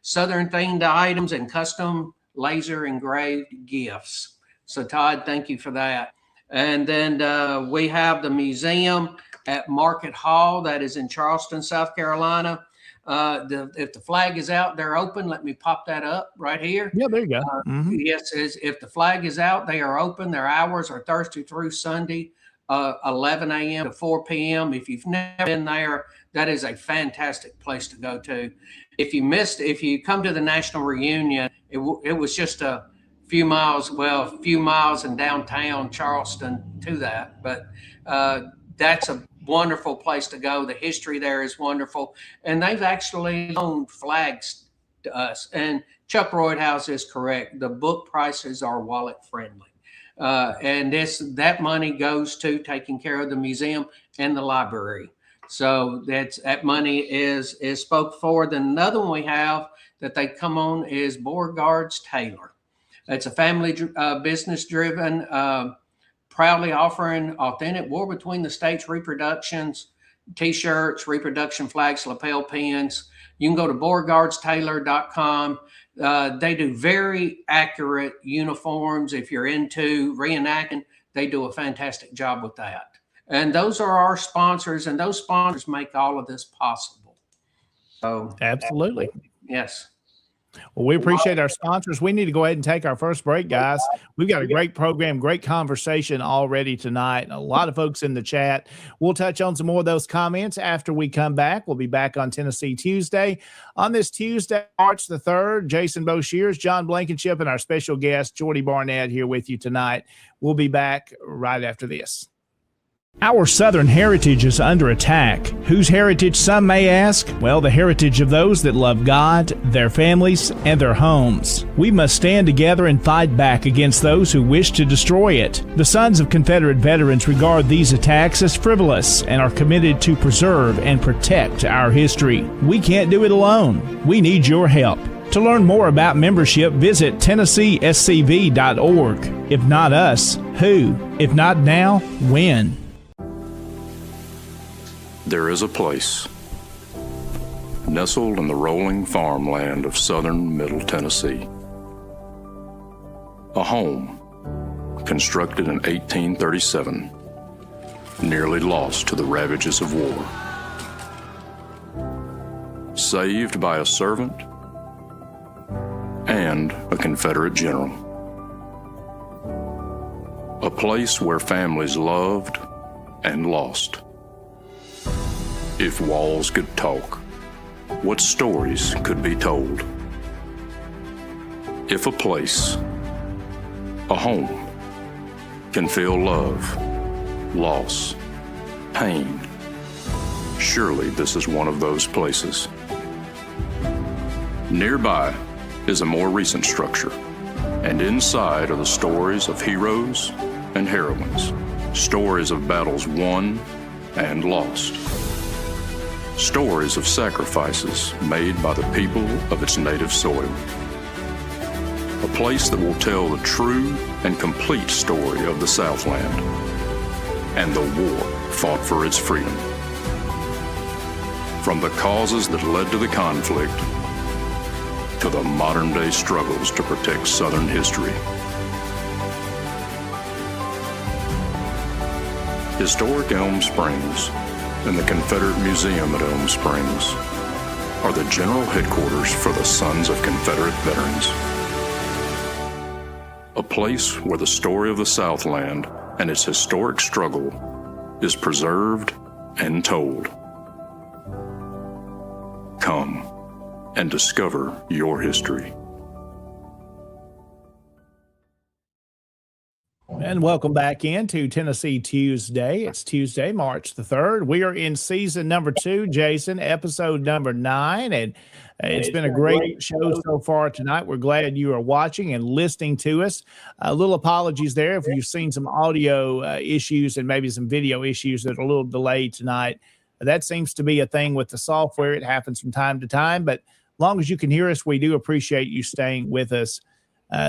Southern themed items and custom laser engraved gifts. So Todd, thank you for that. And then we have the museum at Market Hall that is in Charleston, South Carolina. If the flag is out, they're open. Let me pop that up right here. Yeah, there you go. Mhm. Yes, if the flag is out, they are open. Their hours are Thursday through Sunday, 11 a.m. to 4 p.m. If you've never been there, that is a fantastic place to go to. If you come to the National Reunion, it was just a few miles in downtown Charleston to that. But that's a wonderful place to go. The history there is wonderful. And they've actually loaned flags to us. And Chuck Roydhouse is correct. The book prices are wallet friendly. And that money goes to taking care of the museum and the library. So that money is spoke for. Then another one we have that they come on is Beauregard's Tailor. It's a family business driven, proudly offering authentic War Between the States reproductions, T-shirts, reproduction flags, lapel pins. You can go to Beauregard'sTailor.com. They do very accurate uniforms. If you're into reenacting, they do a fantastic job with that. And those are our sponsors, and those sponsors make all of this possible. So, Absolutely. yes. Well, we appreciate our sponsors. We need to go ahead and take our first break, guys. We've got a great program, great conversation already tonight. A lot of folks in the chat. We'll touch on some more of those comments after we come back. We'll be back on Tennessee Tuesday. On this Tuesday, March the 3rd, Jason Boshears, John Blankenship, and our special guest, Jordy Barnett, here with you tonight. We'll be back right after this. Our Southern heritage is under attack. Whose heritage, some may ask? Well, the heritage of those that love God, their families, and their homes. We must stand together and fight back against those who wish to destroy it. The Sons of Confederate Veterans regard these attacks as frivolous and are committed to preserve and protect our history. We can't do it alone. We need your help. To learn more about membership, visit TennesseeSCV.org. If not us, who? If not now, when? There is a place, nestled in the rolling farmland of southern Middle Tennessee. A home, constructed in 1837, nearly lost to the ravages of war. Saved by a servant and a Confederate general. A place where families loved and lost. If walls could talk, what stories could be told? If a place, a home, can feel love, loss, pain, surely this is one of those places. Nearby is a more recent structure, and inside are the stories of heroes and heroines, stories of battles won and lost. Stories of sacrifices made by the people of its native soil. A place that will tell the true and complete story of the Southland and the war fought for its freedom. From the causes that led to the conflict to the modern-day struggles to protect Southern history. Historic Elm Springs and the Confederate Museum at Elm Springs are the general headquarters for the Sons of Confederate Veterans. A place where the story of the Southland and its historic struggle is preserved and told. Come and discover your history. And welcome back into Tennessee Tuesday. It's Tuesday, March the 3rd. We are in season number 2, Jason, episode number 9. And it's been a great show so far tonight. We're glad you are watching and listening to us. A little apologies there if you've seen some audio issues and maybe some video issues that are a little delayed tonight. That seems to be a thing with the software. It happens from time to time. But as long as you can hear us, we do appreciate you staying with us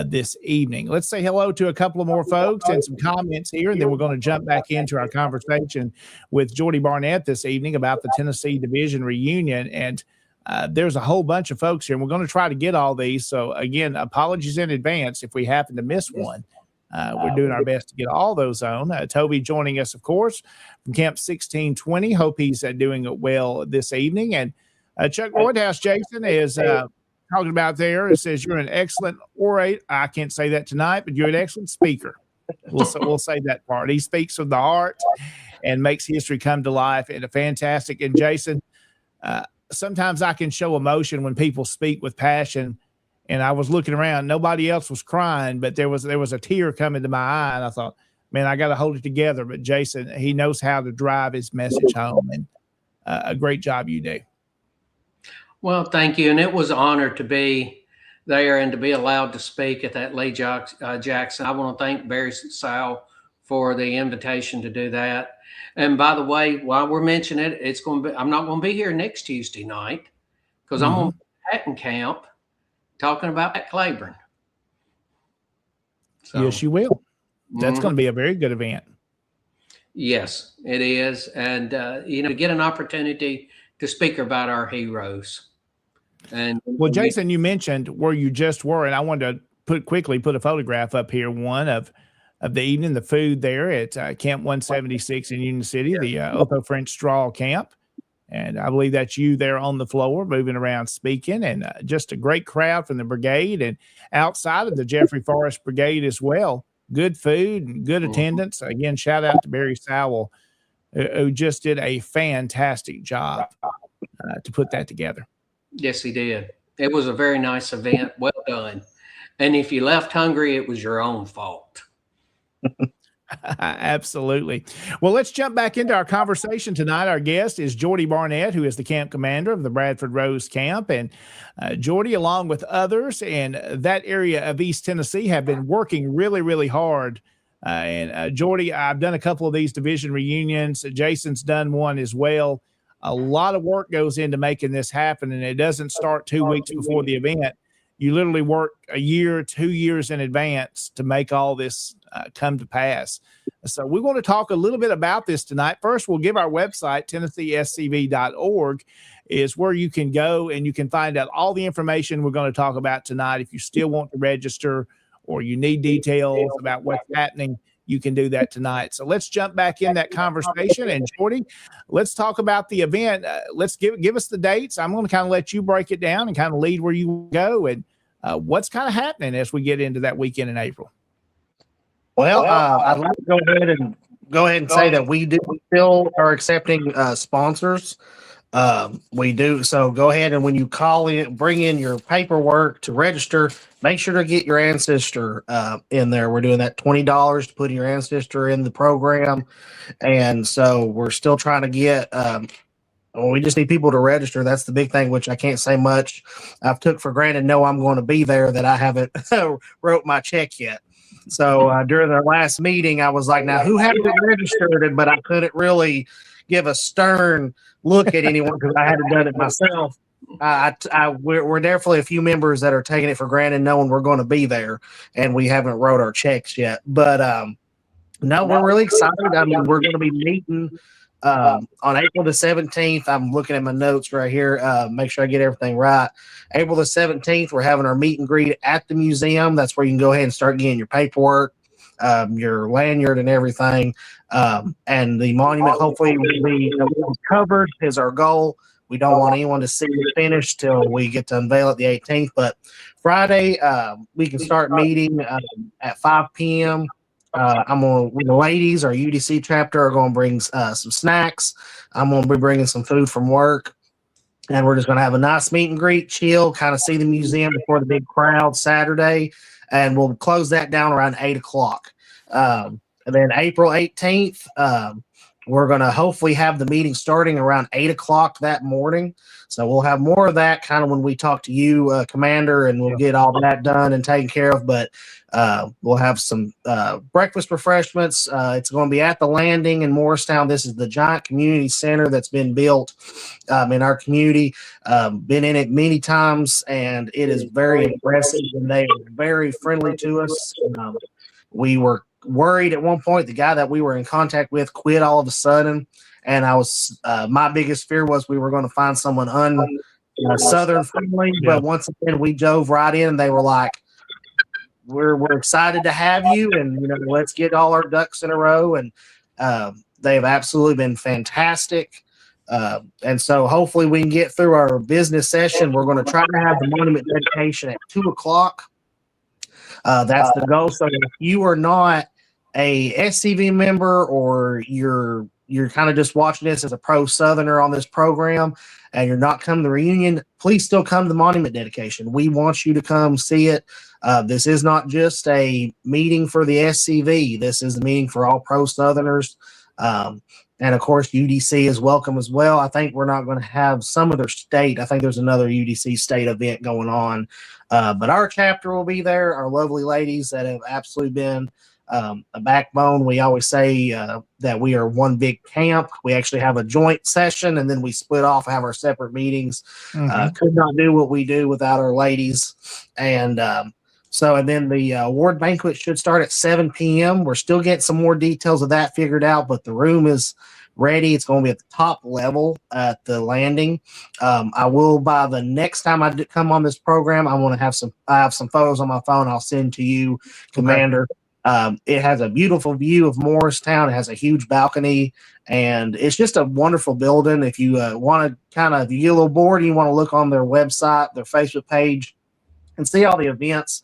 this evening. Let's say hello to a couple of more folks and some comments here, and then we're going to jump back into our conversation with Jordy Barnett this evening about the Tennessee Division reunion. And there's a whole bunch of folks here, and we're going to try to get all these. So, again, apologies in advance if we happen to miss one. We're doing our best to get all those on. Toby joining us, of course, from Camp 1620. Hope he's doing well this evening. And Chuck Roydhouse, Jason, is talking about there. It says you're an excellent orator. I can't say that tonight, but you're an excellent speaker. We'll say that part. He speaks from the heart and makes history come to life. And a fantastic. And Jason, sometimes I can show emotion when people speak with passion. And I was looking around, nobody else was crying, but there was a tear coming to my eye, and I thought, man, I got to hold it together. But Jason, he knows how to drive his message home, and a great job you do. Well, thank you. And it was an honor to be there and to be allowed to speak at that Lee Jackson. I want to thank Barry Sowell for the invitation to do that. And by the way, while we're mentioning it, I'm not going to be here next Tuesday night because I'm going to be at Patton Camp talking about Pat Claiborne. So, yes, you will. That's going to be a very good event. Yes, it is. And, to get an opportunity to speak about our heroes. And well, Jason, you mentioned where you just were, and I wanted to put a photograph up here. One of the evening, the food there at Camp 176 in Union City, the Otho French Straw Camp. And I believe that's you there on the floor, moving around, speaking, and just a great crowd from the brigade and outside of the Jeffrey Forrest Brigade as well. Good food and good attendance. Again, shout out to Barry Sowell, who just did a fantastic job to put that together. Yes, he did. It was a very nice event. Well done. And if you left hungry, it was your own fault. Absolutely. Well, let's jump back into our conversation tonight. Our guest is Jordy Barnett, who is the camp commander of the Bradford Rose Camp. And Jordy, along with others in that area of East Tennessee, have been working really, really hard. Jordy, I've done a couple of these division reunions. Jason's done one as well. A lot of work goes into making this happen, and it doesn't start 2 weeks before the event. You literally work a year, 2 years in advance to make all this come to pass. So we want to talk a little bit about this tonight. First, we'll give our website, TennesseeSCV.org, is where you can go and you can find out all the information we're going to talk about tonight. If you still want to register or you need details about what's happening, you can do that tonight. So let's jump back in that conversation. And Jordy, let's talk about the event. Let's give us the dates. I'm going to kind of let you break it down and kind of lead where you go and what's kind of happening as we get into that weekend in April. Well, I'd like to go ahead and say that we still are accepting sponsors. We do. So go ahead and when you call in, bring in your paperwork to register, make sure to get your ancestor in there. We're doing that $20 to put your ancestor in the program. And so we're still trying to get, we just need people to register. That's the big thing, which I can't say much. I've took for granted, no, I'm going to be there, that I haven't wrote my check yet. So during the last meeting, I was like, now who hasn't registered? But I couldn't really give a stern look at anyone because I hadn't done it myself. We're definitely a few members that are taking it for granted, knowing we're going to be there, and we haven't wrote our checks yet. But no, we're really excited. I mean, we're going to be meeting on April the 17th. I'm looking at my notes right here. Make sure I get everything right. April the 17th, we're having our meet and greet at the museum. That's where you can go ahead and start getting your paperwork, your lanyard and everything. And the monument hopefully will be covered is our goal. We don't want anyone to see it finished till we get to unveil it the 18th. But Friday, we can start meeting at 5 p.m. The ladies, our UDC chapter, are going to bring some snacks. I'm going to be bringing some food from work. And we're just going to have a nice meet and greet, chill, kind of see the museum before the big crowd Saturday. And we'll close that down around 8 o'clock. And then April 18th, we're going to hopefully have the meeting starting around 8 o'clock that morning. So we'll have more of that kind of when we talk to you, Commander, and we'll get all that done and taken care of. But we'll have some breakfast refreshments. It's going to be at the Landing in Morristown. This is the giant community center that's been built in our community. Been in it many times, and it is very impressive, and they are very friendly to us. We were worried at one point the guy that we were in contact with quit all of a sudden, and I was my biggest fear was we were going to find someone southern friendly. But once again, we dove right in, and they were like, we're excited to have you, and let's get all our ducks in a row. And they have absolutely been fantastic. And so hopefully we can get through our business session. We're going to try to have the monument dedication at 2 o'clock. That's the goal. So if you are not a SCV member, or you're kind of just watching this as a pro Southerner on this program, and you're not coming to the reunion, please still come to the monument dedication. We want you to come see it. This is not just a meeting for the SCV. This is the meeting for all pro Southerners. And of course, UDC is welcome as well. I think we're not going to have some other state. I think there's another UDC state event going on. But our chapter will be there. Our lovely ladies that have absolutely been a backbone. We always say that we are one big camp. We actually have a joint session, and then we split off, have our separate meetings. Could not do what we do without our ladies. And then the award banquet should start at 7 p.m. We're still getting some more details of that figured out, but the room is ready. It's going to be at the top level at the Landing. I will, by the next time I come on this program, I want to have some photos on my phone I'll send to you, Commander. It has a beautiful view of Morristown. It has a huge balcony, and it's just a wonderful building. If you want to if you get a little bored and you want to look on their website, their Facebook page, and see all the events,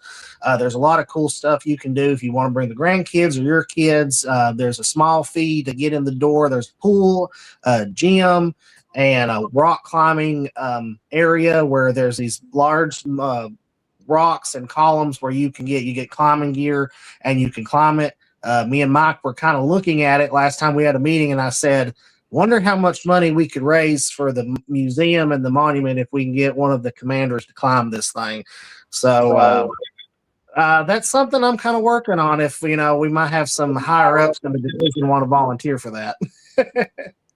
there's a lot of cool stuff you can do if you want to bring the grandkids or your kids. There's a small fee to get in the door. There's a pool, a gym, and a rock climbing area where there's these large rocks and columns where you get climbing gear and you can climb it. Me and Mike were kind of looking at it last time we had a meeting, and I said, wonder how much money we could raise for the museum and the monument if we can get one of the commanders to climb this thing. So that's something I'm kind of working on. If we might have some higher ups in the division want to volunteer for that.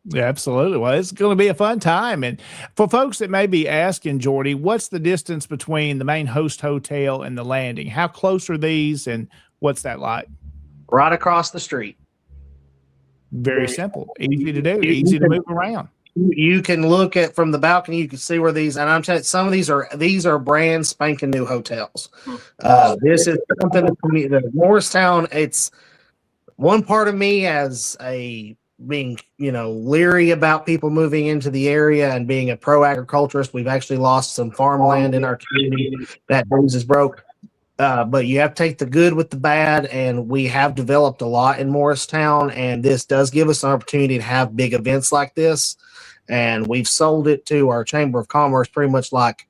Yeah, absolutely. Well, it's going to be a fun time. And for folks that may be asking, Jordy, what's the distance between the main host hotel and the landing? How close are these, and what's that like? Right across the street. Very simple, easy to do, easy to move around. You can look at from the balcony. You can see where these, and I'm telling you, some of these are brand spanking new hotels. This is something that Morristown. It's one part of me as a being, leery about people moving into the area and being a pro agriculturist. We've actually lost some farmland in our community. That news is broke. But you have to take the good with the bad, and we have developed a lot in Morristown, and this does give us an opportunity to have big events like this. And we've sold it to our Chamber of Commerce pretty much like,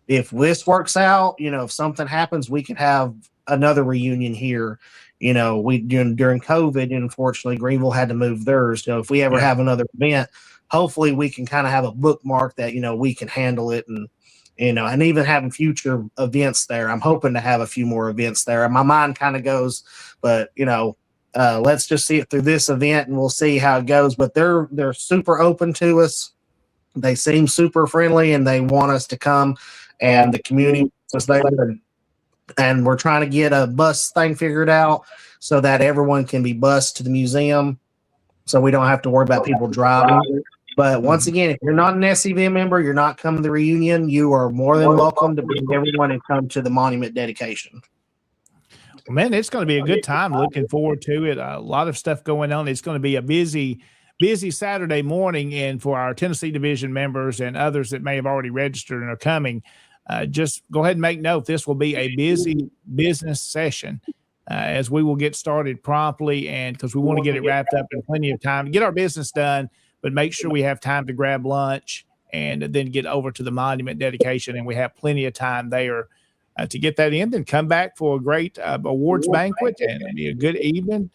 if this works out, if something happens, we could have another reunion here. During COVID, unfortunately, Greenville had to move theirs. So if we ever have another event, hopefully we can kind of have a bookmark that, we can handle it, and even having future events there. I'm hoping to have a few more events there. My mind kind of goes, but let's just see it through this event and we'll see how it goes. But they're super open to us. They seem super friendly and they want us to come, and the community was there. And we're trying to get a bus thing figured out so that everyone can be bused to the museum, so we don't have to worry about people driving. But once again, if you're not an SCV member, you're not coming to the reunion, you are more than welcome to bring everyone and come to the monument dedication. Well, man, it's going to be a good time. Looking forward to it. A lot of stuff going on. It's going to be a busy Saturday morning. And for our Tennessee Division members and others that may have already registered and are coming, just go ahead and make note. This will be a busy business session as we will get started promptly, and because we want to get it wrapped up in plenty of time to get our business done, but make sure we have time to grab lunch and then get over to the monument dedication, and we have plenty of time there to get that in, then come back for a great awards banquet, and it'll be a good evening.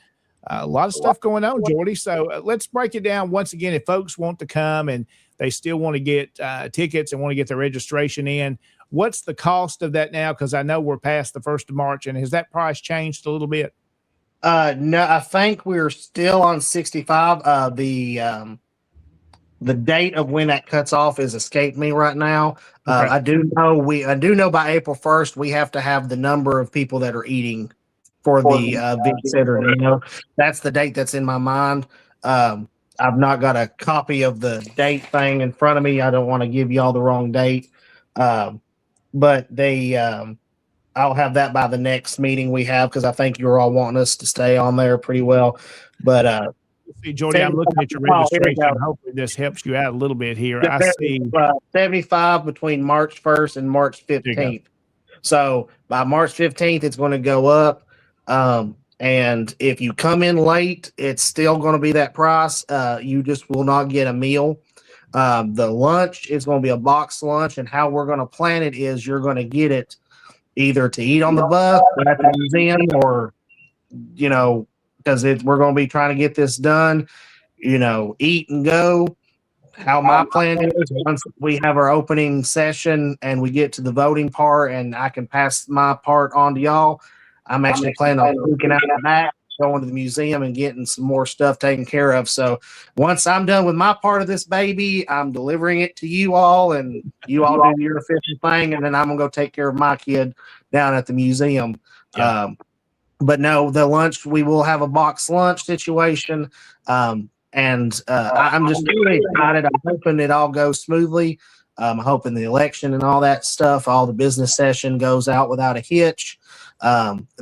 A lot of stuff going on, Jordy. So let's break it down once again. If folks want to come and they still want to get tickets and want to get their registration in, what's the cost of that now? Because I know we're past the 1st of March, and has that price changed a little bit? No, I think we're still on 65. The date of when that cuts off is escaped me right now. Okay. I do know by April 1st we have to have the number of people that are eating for the big center. That's the date that's in my mind. I've not got a copy of the date thing in front of me. I don't want to give you all the wrong date. But I'll have that by the next meeting we have, because I think you're all wanting us to stay on there pretty well. But see, Jordy, I'm looking at your registration. Hopefully this helps you out a little bit here. I see 75 between March 1st and March 15th. So by March 15th, it's going to go up. And if you come in late, it's still going to be that price. You just will not get a meal. The lunch is going to be a box lunch, and how we're going to plan it is you're going to get it either to eat on the bus or at the museum, or, because we're going to be trying to get this done, eat and go. How my plan is, once we have our opening session and we get to the voting part and I can pass my part on to y'all, I'm actually planning on looking out the back, going to the museum and getting some more stuff taken care of. So once I'm done with my part of this baby, I'm delivering it to you all, and you all do your official thing, and then I'm going to go take care of my kid down at the museum. Yeah. But no, the lunch, we will have a box lunch situation. And I'm just really excited. I'm hoping it all goes smoothly. I'm hoping the election and all that stuff, all the business session goes out without a hitch,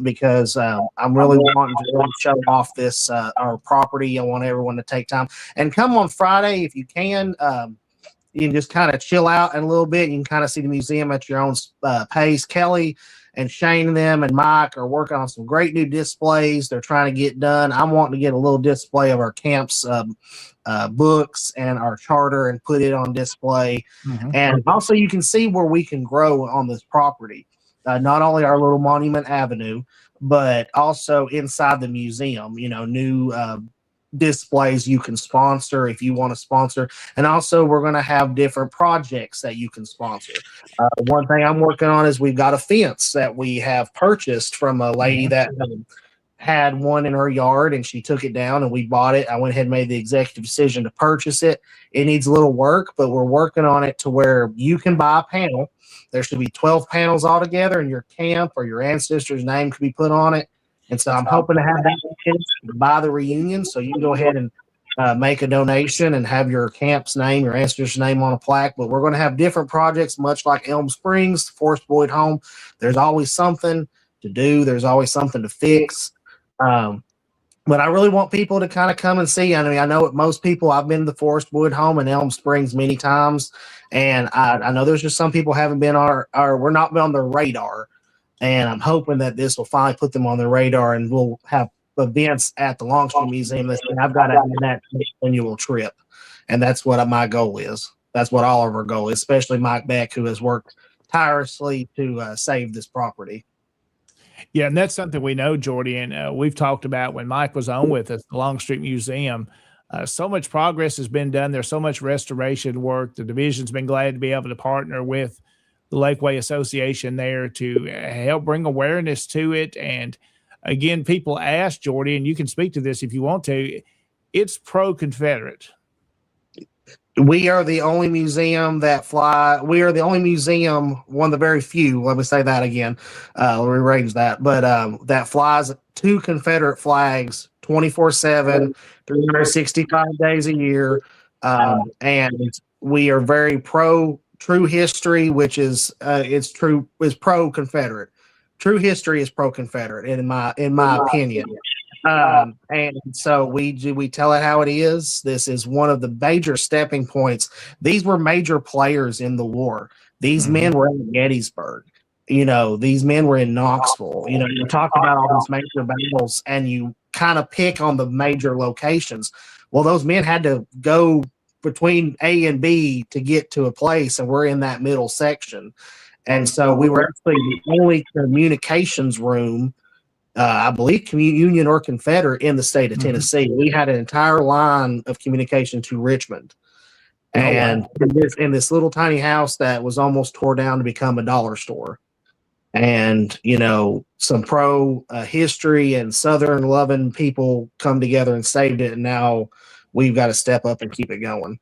because I'm really wanting to show off this our property. I want everyone to take time and come on Friday if you can. You can just kind of chill out in a little bit. You can kind of see the museum at your own pace. Kelly and Shane and them and Mike are working on some great new displays they're trying to get done. I'm wanting to get a little display of our camp's books and our charter and put it on display. Mm-hmm. And also you can see where we can grow on this property. not only our little Monument Avenue, but also inside the museum, new displays you can sponsor if you want to sponsor. And also we're going to have different projects that you can sponsor. One thing I'm working on is we've got a fence that we have purchased from a lady that had one in her yard, and she took it down and we bought it. I went ahead and made the executive decision to purchase it. It needs a little work, but we're working on it to where you can buy a panel. There should be 12 panels altogether, and your camp or your ancestor's name could be put on it. And so I'm hoping to have that by the reunion. So you can go ahead and make a donation and have your camp's name, your ancestor's name on a plaque. But we're going to have different projects, much like Elm Springs, Forrest Boyd Home. There's always something to do. There's always something to fix. But I really want people to kind of come and see. I mean, I know most people, I've been to the Forrest Boyd Home in Elm Springs many times. And I know there's just some people haven't been we're not on their radar. And I'm hoping that this will finally put them on their radar, and we'll have events at the Longstreet Museum. I've got to do that annual trip. And that's what my goal is. That's what all of our goal is, especially Mike Beck, who has worked tirelessly to save this property. Yeah, and that's something we know, Jordy, and we've talked about when Mike was on with us, the Longstreet Museum. So much progress has been done. There's so much restoration work. The division's been glad to be able to partner with the Lakeway Association there to help bring awareness to it. And again, people ask, Jordy, and you can speak to this if you want to, it's pro-Confederate. We are the only museum we are the only museum, one of the very few, let me say that again, let me rearrange that, but that flies 2 Confederate flags 24/7, 365 days a year. And we are very true history, which is is pro-Confederate. True history is pro-Confederate, in my opinion. And so we tell it how it is. This is one of the major stepping points. These were major players in the war. These men were in Gettysburg. These men were in Knoxville. You talk about all these major battles, and you kind of pick on the major locations. Well, those men had to go between A and B to get to a place, and we're in that middle section. And so we were actually the only communications room, I believe Union or Confederate, in the state of Tennessee. We had an entire line of communication to Richmond. And in this little tiny house that was almost tore down to become a dollar store. And, some pro history and Southern loving people come together and saved it. And now we've got to step up and keep it going.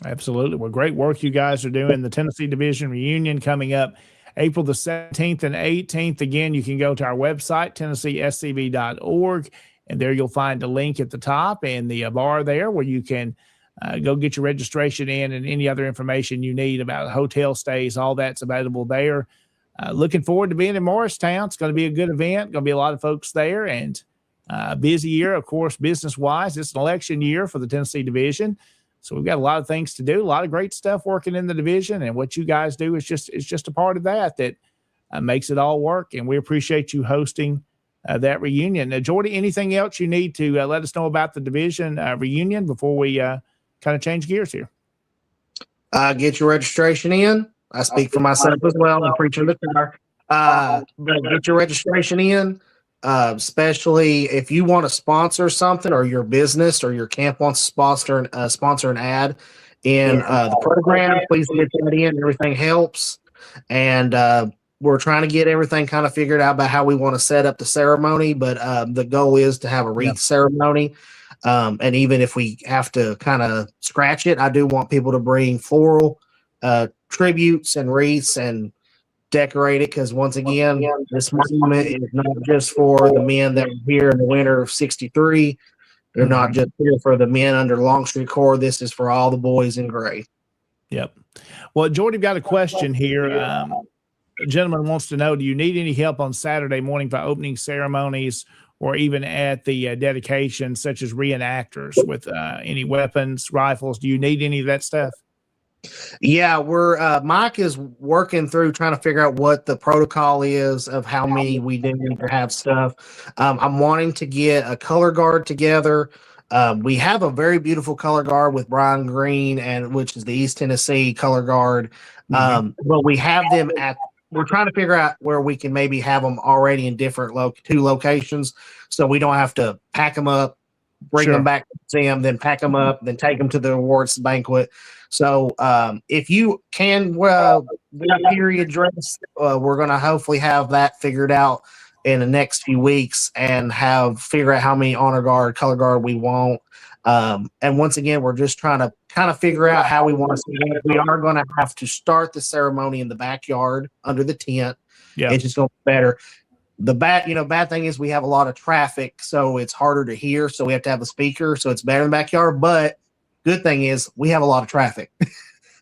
Absolutely. Well, great work you guys are doing. The Tennessee Division reunion coming up April the 17th and 18th. Again, you can go to our website, TennesseeSCB.org, and there you'll find a link at the top and the bar there where you can go get your registration in, and any other information you need about hotel stays. All that's available there. Looking forward to being in Morristown. It's going to be a good event. Going to be a lot of folks there, and busy year, of course, business-wise. It's an election year for the Tennessee Division. So we've got a lot of things to do, a lot of great stuff working in the division, and what you guys do is just a part of that makes it all work. And we appreciate you hosting that reunion. Now, Jordy, anything else you need to let us know about the division reunion before we kind of change gears here? Get your registration in. I speak for myself as well. I'm preaching the choir. But get your registration in. Especially if you want to sponsor something, or your business or your camp wants to sponsor an ad in the program, please get that in. Everything helps. And we're trying to get everything kind of figured out about how we want to set up the ceremony. But the goal is to have a wreath ceremony. And even if we have to kind of scratch it, I do want people to bring floral tributes and wreaths and decorate it, because once again, this monument is not just for the men that were here in the winter of '63. They're not just here for the men under Longstreet Corps. This is for all the boys in gray. Yep. Well, Jordy, got a question here. A gentleman wants to know, do you need any help on Saturday morning for opening ceremonies, or even at the dedication, such as reenactors with any weapons, rifles? Do you need any of that stuff? Yeah, we're Mike is working through trying to figure out what the protocol is of how many we do need to have stuff. I'm wanting to get a color guard together. We have a very beautiful color guard with Brian Green, which is the East Tennessee color guard. But we have them at we're trying to figure out where we can maybe have them already in different two locations, so we don't have to pack them up, bring Sure. them back to see them, then pack them up, then take them to the awards banquet. So if you can, period dress, we're going to hopefully have that figured out in the next few weeks and figure out how many honor guard, color guard we want. And once again, we're just trying to kind of figure out how we want to see it. We are going to have to start the ceremony in the backyard under the tent. Yeah. It's just going to be better. The bad thing is we have a lot of traffic, so it's harder to hear. So we have to have a speaker, so it's better in the backyard. But good thing is we have a lot of traffic,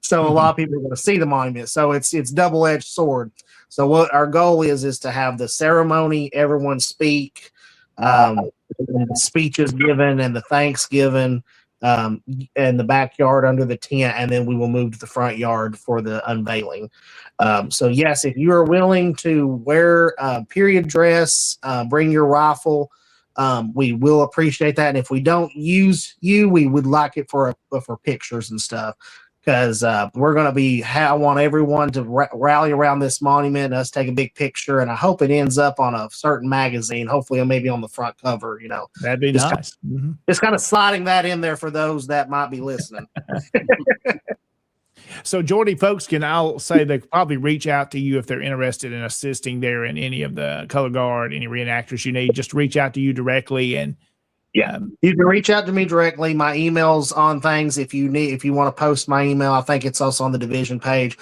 so a lot of people are going to see the monument. So it's double-edged sword. So what our goal is to have the ceremony, everyone speak, the speeches given, and the thanks given, in the backyard under the tent, and then we will move to the front yard for the unveiling. So yes, if you are willing to wear period dress, bring your rifle. We will appreciate that. And if we don't use you, we would like it for pictures and stuff, because we're going to I want everyone to rally around this monument and us take a big picture. And I hope it ends up on a certain magazine, hopefully maybe on the front cover, That'd be nice. Just kind of sliding that in there for those that might be listening. So, Jordy, folks I'll say they could probably reach out to you if they're interested in assisting there in any of the color guard, any reenactors you need. Just reach out to you directly. And you can reach out to me directly. My email's on things. If you want to post my email, I think it's also on the division page.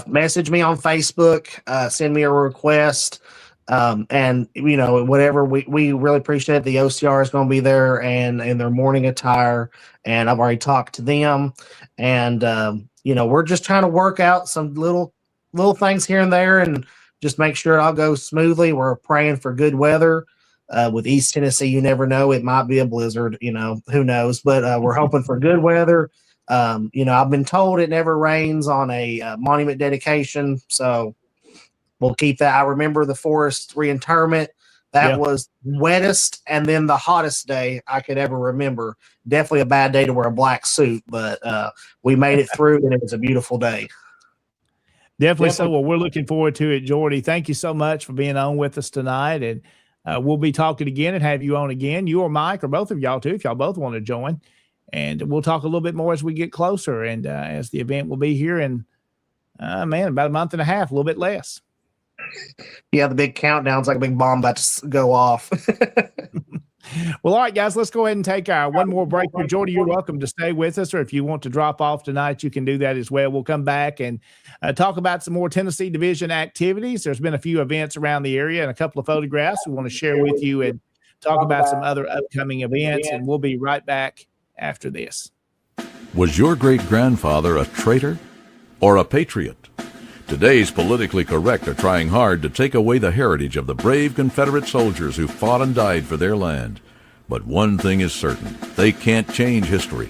Message me on Facebook, send me a request. And whatever, we really appreciate it. The OCR is going to be there and in their morning attire, and I've already talked to them, and we're just trying to work out some little things here and there and just make sure it all goes smoothly. We're praying for good weather. With East Tennessee, you never know, it might be a blizzard, who knows, but we're hoping for good weather. I've been told it never rains on a monument dedication, so we'll keep that. I remember the Forest reinterment. That was wettest and then the hottest day I could ever remember. Definitely a bad day to wear a black suit, but we made it through, and it was a beautiful day. Definitely so. Well, we're looking forward to it, Jordy. Thank you so much for being on with us tonight, and we'll be talking again and have you on again, you or Mike or both of y'all too, if y'all both want to join. And we'll talk a little bit more as we get closer, and as the event will be here in, about a month and a half, a little bit less. Yeah, the big countdown's like a big bomb about to go off. Well, all right, guys, let's go ahead and take one more break here. Jordy, you're welcome to stay with us, or if you want to drop off tonight, you can do that as well. We'll come back and talk about some more Tennessee Division activities. There's been a few events around the area and a couple of photographs we want to share with you and talk about some other upcoming events, and we'll be right back after this. Was your great-grandfather a traitor or a patriot? Today's politically correct are trying hard to take away the heritage of the brave Confederate soldiers who fought and died for their land. But one thing is certain, they can't change history.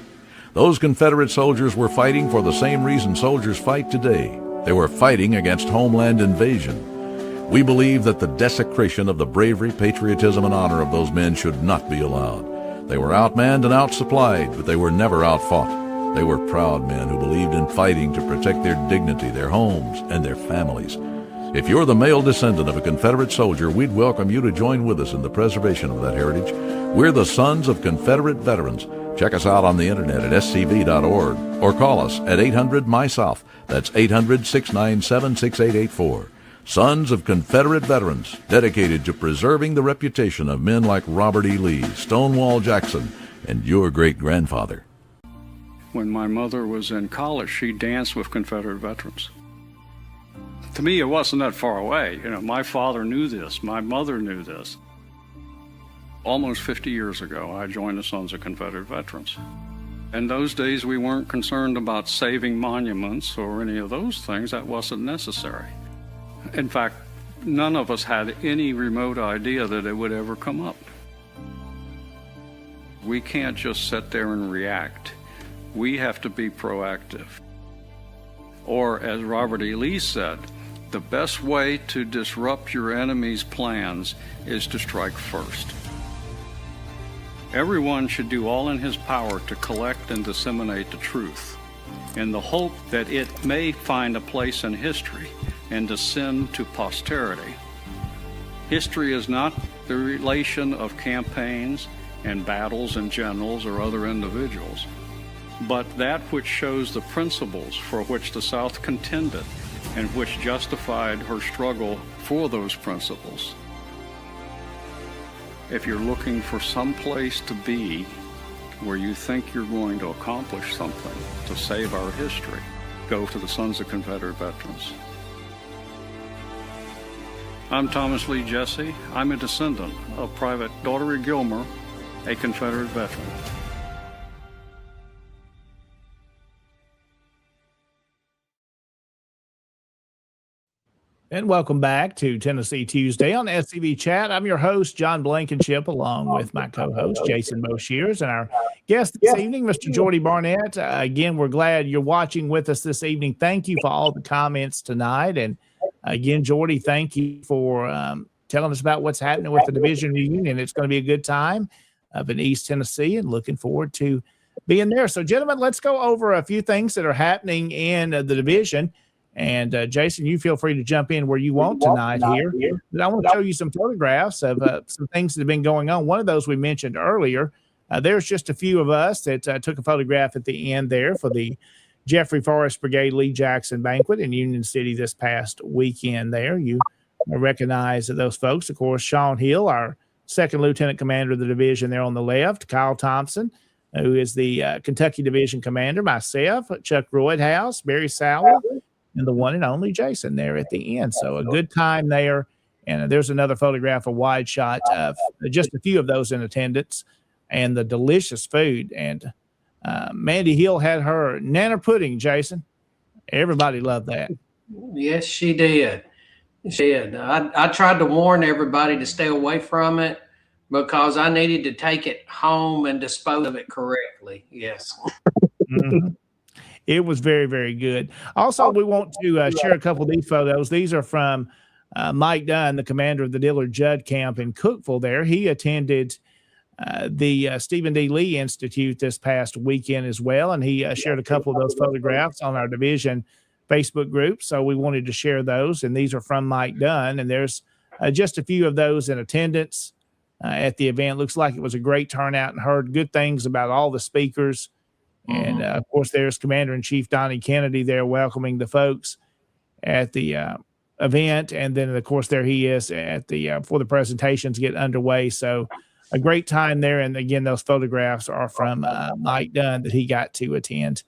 Those Confederate soldiers were fighting for the same reason soldiers fight today. They were fighting against homeland invasion. We believe that the desecration of the bravery, patriotism, and honor of those men should not be allowed. They were outmanned and outsupplied, but they were never outfought. They were proud men who believed in fighting to protect their dignity, their homes, and their families. If you're the male descendant of a Confederate soldier, we'd welcome you to join with us in the preservation of that heritage. We're the Sons of Confederate Veterans. Check us out on the internet at scv.org or call us at 800-MY-SOUTH. That's 800-697-6884. Sons of Confederate Veterans, dedicated to preserving the reputation of men like Robert E. Lee, Stonewall Jackson, and your great-grandfather. When my mother was in college, she danced with Confederate veterans. To me, it wasn't that far away. My father knew this. My mother knew this. Almost 50 years ago, I joined the Sons of Confederate Veterans. In those days, we weren't concerned about saving monuments or any of those things. That wasn't necessary. In fact, none of us had any remote idea that it would ever come up. We can't just sit there and react. We have to be proactive. Or, as Robert E. Lee said, the best way to disrupt your enemy's plans is to strike first. Everyone should do all in his power to collect and disseminate the truth, in the hope that it may find a place in history and descend to posterity. History is not the relation of campaigns and battles and generals or other individuals, but that which shows the principles for which the South contended and which justified her struggle for those principles. If you're looking for some place to be where you think you're going to accomplish something to save our history, go to the Sons of Confederate Veterans. I'm Thomas Lee Jesse. I'm a descendant of Private Daughtery Gilmer, a Confederate veteran. And welcome back to Tennessee Tuesday on SCV Chat. I'm your host, John Blankenship, along with my co-host, Jason Boshears, and our guest this evening, Mr. Jordy Barnett. Again, we're glad you're watching with us this evening. Thank you for all the comments tonight. And again, Jordy, thank you for telling us about what's happening with the division reunion. It's going to be a good time up in East Tennessee, and looking forward to being there. So, gentlemen, let's go over a few things that are happening in the division. And Jason, you feel free to jump in where you want tonight here. But I want to show you some photographs of some things that have been going on. One of those we mentioned earlier. There's just a few of us that took a photograph at the end there for the Jeffrey Forrest Brigade Lee Jackson banquet in Union City this past weekend there. You recognize those folks. Of course, Sean Hill, our second lieutenant commander of the division there on the left, Kyle Thompson, who is the Kentucky division commander, myself, Chuck Roydhouse, Barry Sauer, and the one and only Jason there at the end. So a good time there. And there's another photograph, a wide shot of just a few of those in attendance, and the delicious food. And Mandy Hill had her Nana pudding, Jason. Everybody loved that. Yes, she did. She did. I tried to warn everybody to stay away from it because I needed to take it home and dispose of it correctly. Yes. Mm-hmm. It was very, very good. Also, we want to share a couple of these photos. These are from Mike Dunn, the commander of the Dillard Judd camp in Cookeville there. He attended the Stephen D. Lee Institute this past weekend as well, and he shared a couple of those photographs on our division Facebook group. So we wanted to share those, and these are from Mike Dunn, and there's just a few of those in attendance at the event. Looks like it was a great turnout, and heard good things about all the speakers. And, of course, there's Commander-in-Chief Donnie Kennedy there welcoming the folks at the event. And then, of course, there he is at the before the presentations get underway. So a great time there. And, again, those photographs are from Mike Dunn that he got to attend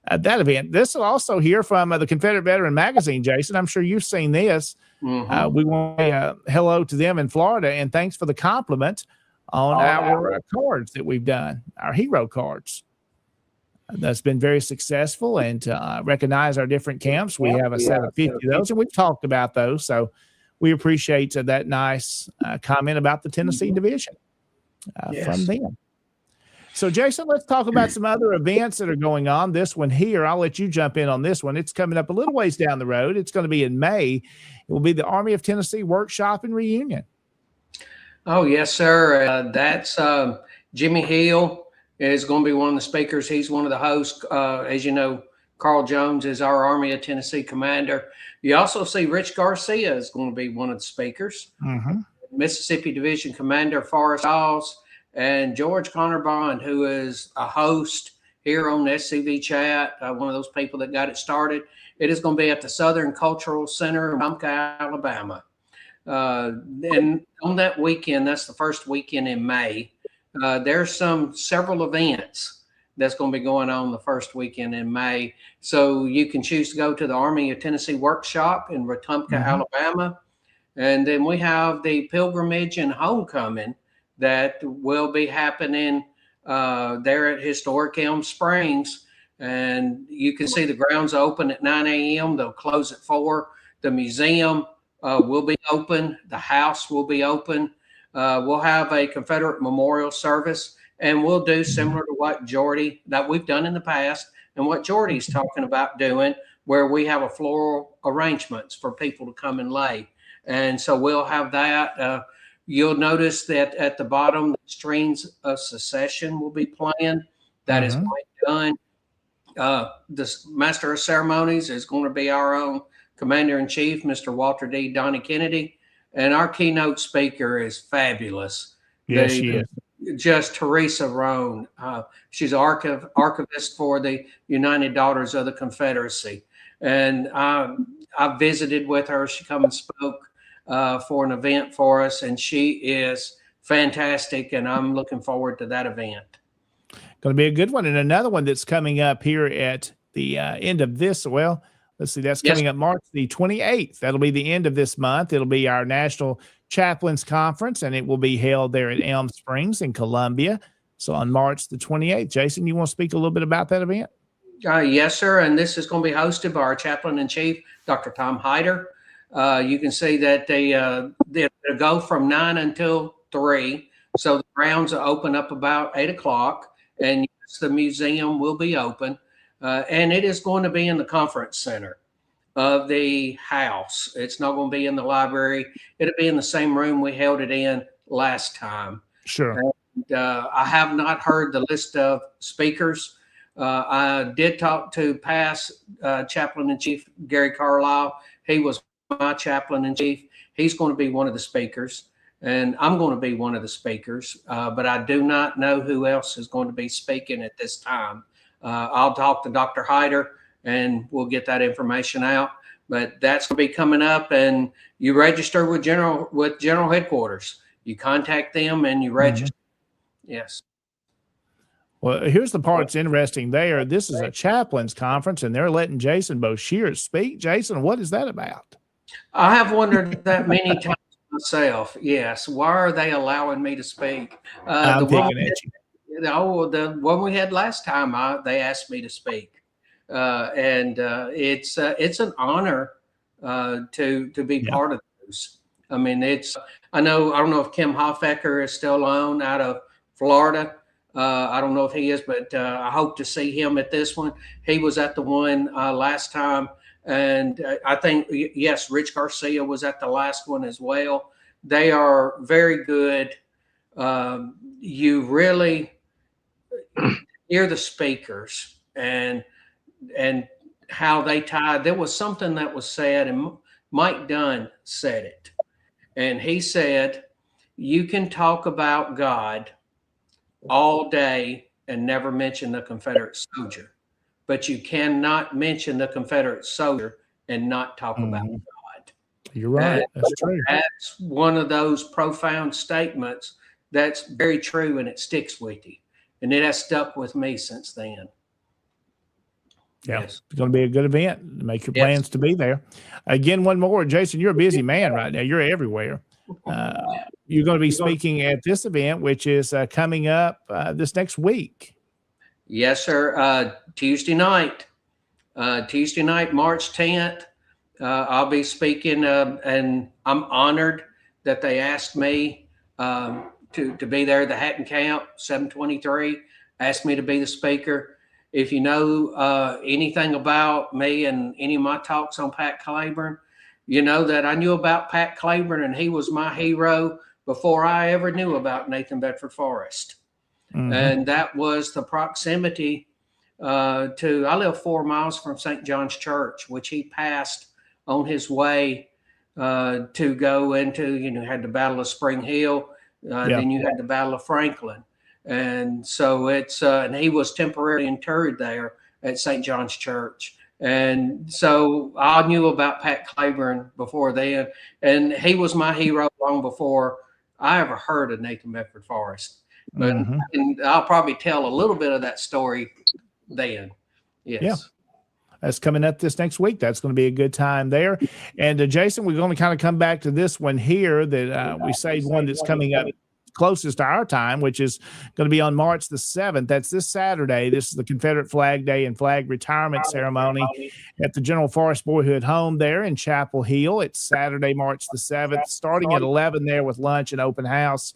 that event. This will also hear from the Confederate Veteran Magazine, Jason. I'm sure you've seen this. Mm-hmm. We want to say hello to them in Florida, and thanks for the compliment on our cards that we've done, our hero cards. That's been very successful, and recognize our different camps. We have a set of 50 of those, and we've talked about those. So we appreciate that nice comment about the Tennessee division from them. So, Jason, let's talk about some other events that are going on. This one here, I'll let you jump in on this one. It's coming up a little ways down the road. It's going to be in May. It will be the Army of Tennessee Workshop and Reunion. Oh, yes, sir. That's Jimmy Hill is going to be one of the speakers. He's one of the hosts. As you know, Carl Jones is our Army of Tennessee commander. You also see Rich Garcia is going to be one of the speakers. Mm-hmm. Mississippi Division Commander Forrest Dawes, and George Connor Bond, who is a host here on SCV Chat, one of those people that got it started. It is going to be at the Southern Cultural Center in Wetumpka, Alabama. And on that weekend, that's the first weekend in May, there's several events that's going to be going on the first weekend in May. So you can choose to go to the Army of Tennessee Workshop in Wetumpka, Alabama. And then we have the Pilgrimage and Homecoming that will be happening there at Historic Elm Springs. And you can see the grounds open at 9 a.m. They'll close at 4. The museum will be open. The house will be open. We'll have a Confederate memorial service, and we'll do similar to what Jordy, that we've done in the past, and what Jordy's talking about doing, where we have a floral arrangements for people to come and lay. And so we'll have that. You'll notice that at the bottom, the Strings of Secession will be playing. That is quite done. The Master of Ceremonies is going to be our own Commander-in-Chief, Mr. Walter D. Donnie Kennedy, and our keynote speaker is fabulous. Yes, she is. Just Teresa Roan. She's archivist for the United Daughters of the Confederacy. And I visited with her. She come and spoke for an event for us, and she is fantastic, and I'm looking forward to that event. Going to be a good one. And another one that's coming up here at the end of this. Well, let's see, that's coming up March the 28th. That'll be the end of this month. It'll be our National Chaplains Conference, and it will be held there at Elm Springs in Columbia. So on March the 28th. Jason, you want to speak a little bit about that event? Yes, sir. And this is going to be hosted by our chaplain-in-chief, Dr. Tom Hyder. You can see that they'll go from 9 until 3. So the grounds are open up about 8 o'clock, and yes, the museum will be open. And it is going to be in the conference center of the house. It's not going to be in the library. It'll be in the same room we held it in last time. Sure. And, I have not heard the list of speakers. I did talk to past chaplain-in-chief Gary Carlisle. He was my chaplain-in-chief. He's going to be one of the speakers, and I'm going to be one of the speakers, but I do not know who else is going to be speaking at this time. I'll talk to Dr. Hyder, and we'll get that information out. But that's going to be coming up, and you register with General Headquarters. You contact them, and you register. Yes. Well, here's the part that's interesting there. This is a chaplains conference, and they're letting Jason Boshier speak. Jason, what is that about? I have wondered that many times myself. Yes. Why are they allowing me to speak? I'm picking at you. The one we had last time, they asked me to speak. And it's an honor to be part of those. I mean, I don't know if Kim Hofecker is still on out of Florida. I don't know if he is, but I hope to see him at this one. He was at the one last time. And I think, yes, Rich Garcia was at the last one as well. They are very good. You really hear the speakers and how they tied. There was something that was said, and Mike Dunn said it. And he said, you can talk about God all day and never mention the Confederate soldier, but you cannot mention the Confederate soldier and not talk about God. You're right. That's true. That's one of those profound statements that's very true, and it sticks with you. And it has stuck with me since then. Yeah, Yes. It's going to be a good event. Make your plans to be there. Again, one more. Jason, you're a busy man right now. You're everywhere. You're going to be speaking at this event, which is coming up this next week. Yes, sir. Tuesday night, March 10th. I'll be speaking, and I'm honored that they asked me to be there at the Hatton Camp, 723, asked me to be the speaker. If you know anything about me and any of my talks on Pat Claiborne, you know that I knew about Pat Claiborne, and he was my hero before I ever knew about Nathan Bedford Forrest. And that was the proximity I live 4 miles from St. John's Church, which he passed on his way to go into, had the Battle of Spring Hill. Then you had the Battle of Franklin. And so and he was temporarily interred there at St. John's Church. And so I knew about Pat Claiborne before then, and he was my hero long before I ever heard of Nathan Bedford Forrest. But and I'll probably tell a little bit of that story then. Yes. Yeah. That's coming up this next week. That's going to be a good time there. And Jason, we're going to kind of come back to this one here that we saved one that's coming up closest to our time, which is going to be on March the 7th. That's this Saturday. This is the Confederate Flag Day and Flag Retirement Ceremony at the General Forrest Boyhood Home there in Chapel Hill. It's Saturday, March the 7th, starting at 11 there with lunch and open house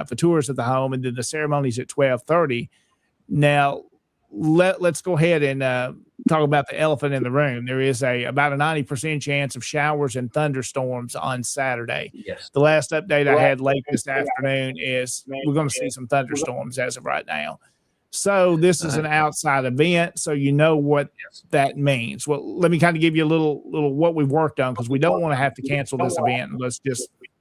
for tours of the home, and then the ceremony's at 12:30. Now, let's go ahead and talk about the elephant in the room. There is about a 90% chance of showers and thunderstorms on Saturday. Yes. The last update I had late this afternoon is we're going to see some thunderstorms as of right now. So this is an outside event, so you know what that means. Well, let me kind of give you a little what we've worked on, because we don't want to have to cancel this event unless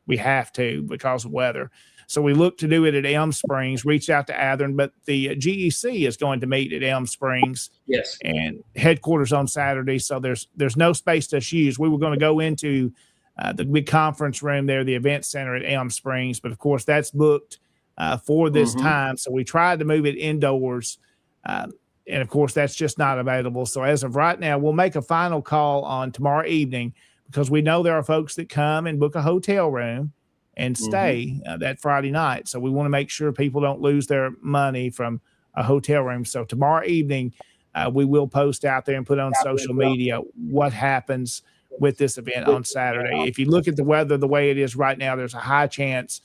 we have to because of weather. So we look to do it at Elm Springs, reached out to Athern, but the GEC is going to meet at Elm Springs. Yes. And headquarters on Saturday. So there's no space to use. We were going to go into the big conference room there, the event center at Elm Springs, but of course that's booked for this time. So we tried to move it indoors. And of course that's just not available. So as of right now, we'll make a final call on tomorrow evening, because we know there are folks that come and book a hotel room and stay that Friday night. So we want to make sure people don't lose their money from a hotel room. So tomorrow evening, we will post out there and put on social media what happens with this event on Saturday. If you look at the weather the way it is right now, there's a high chance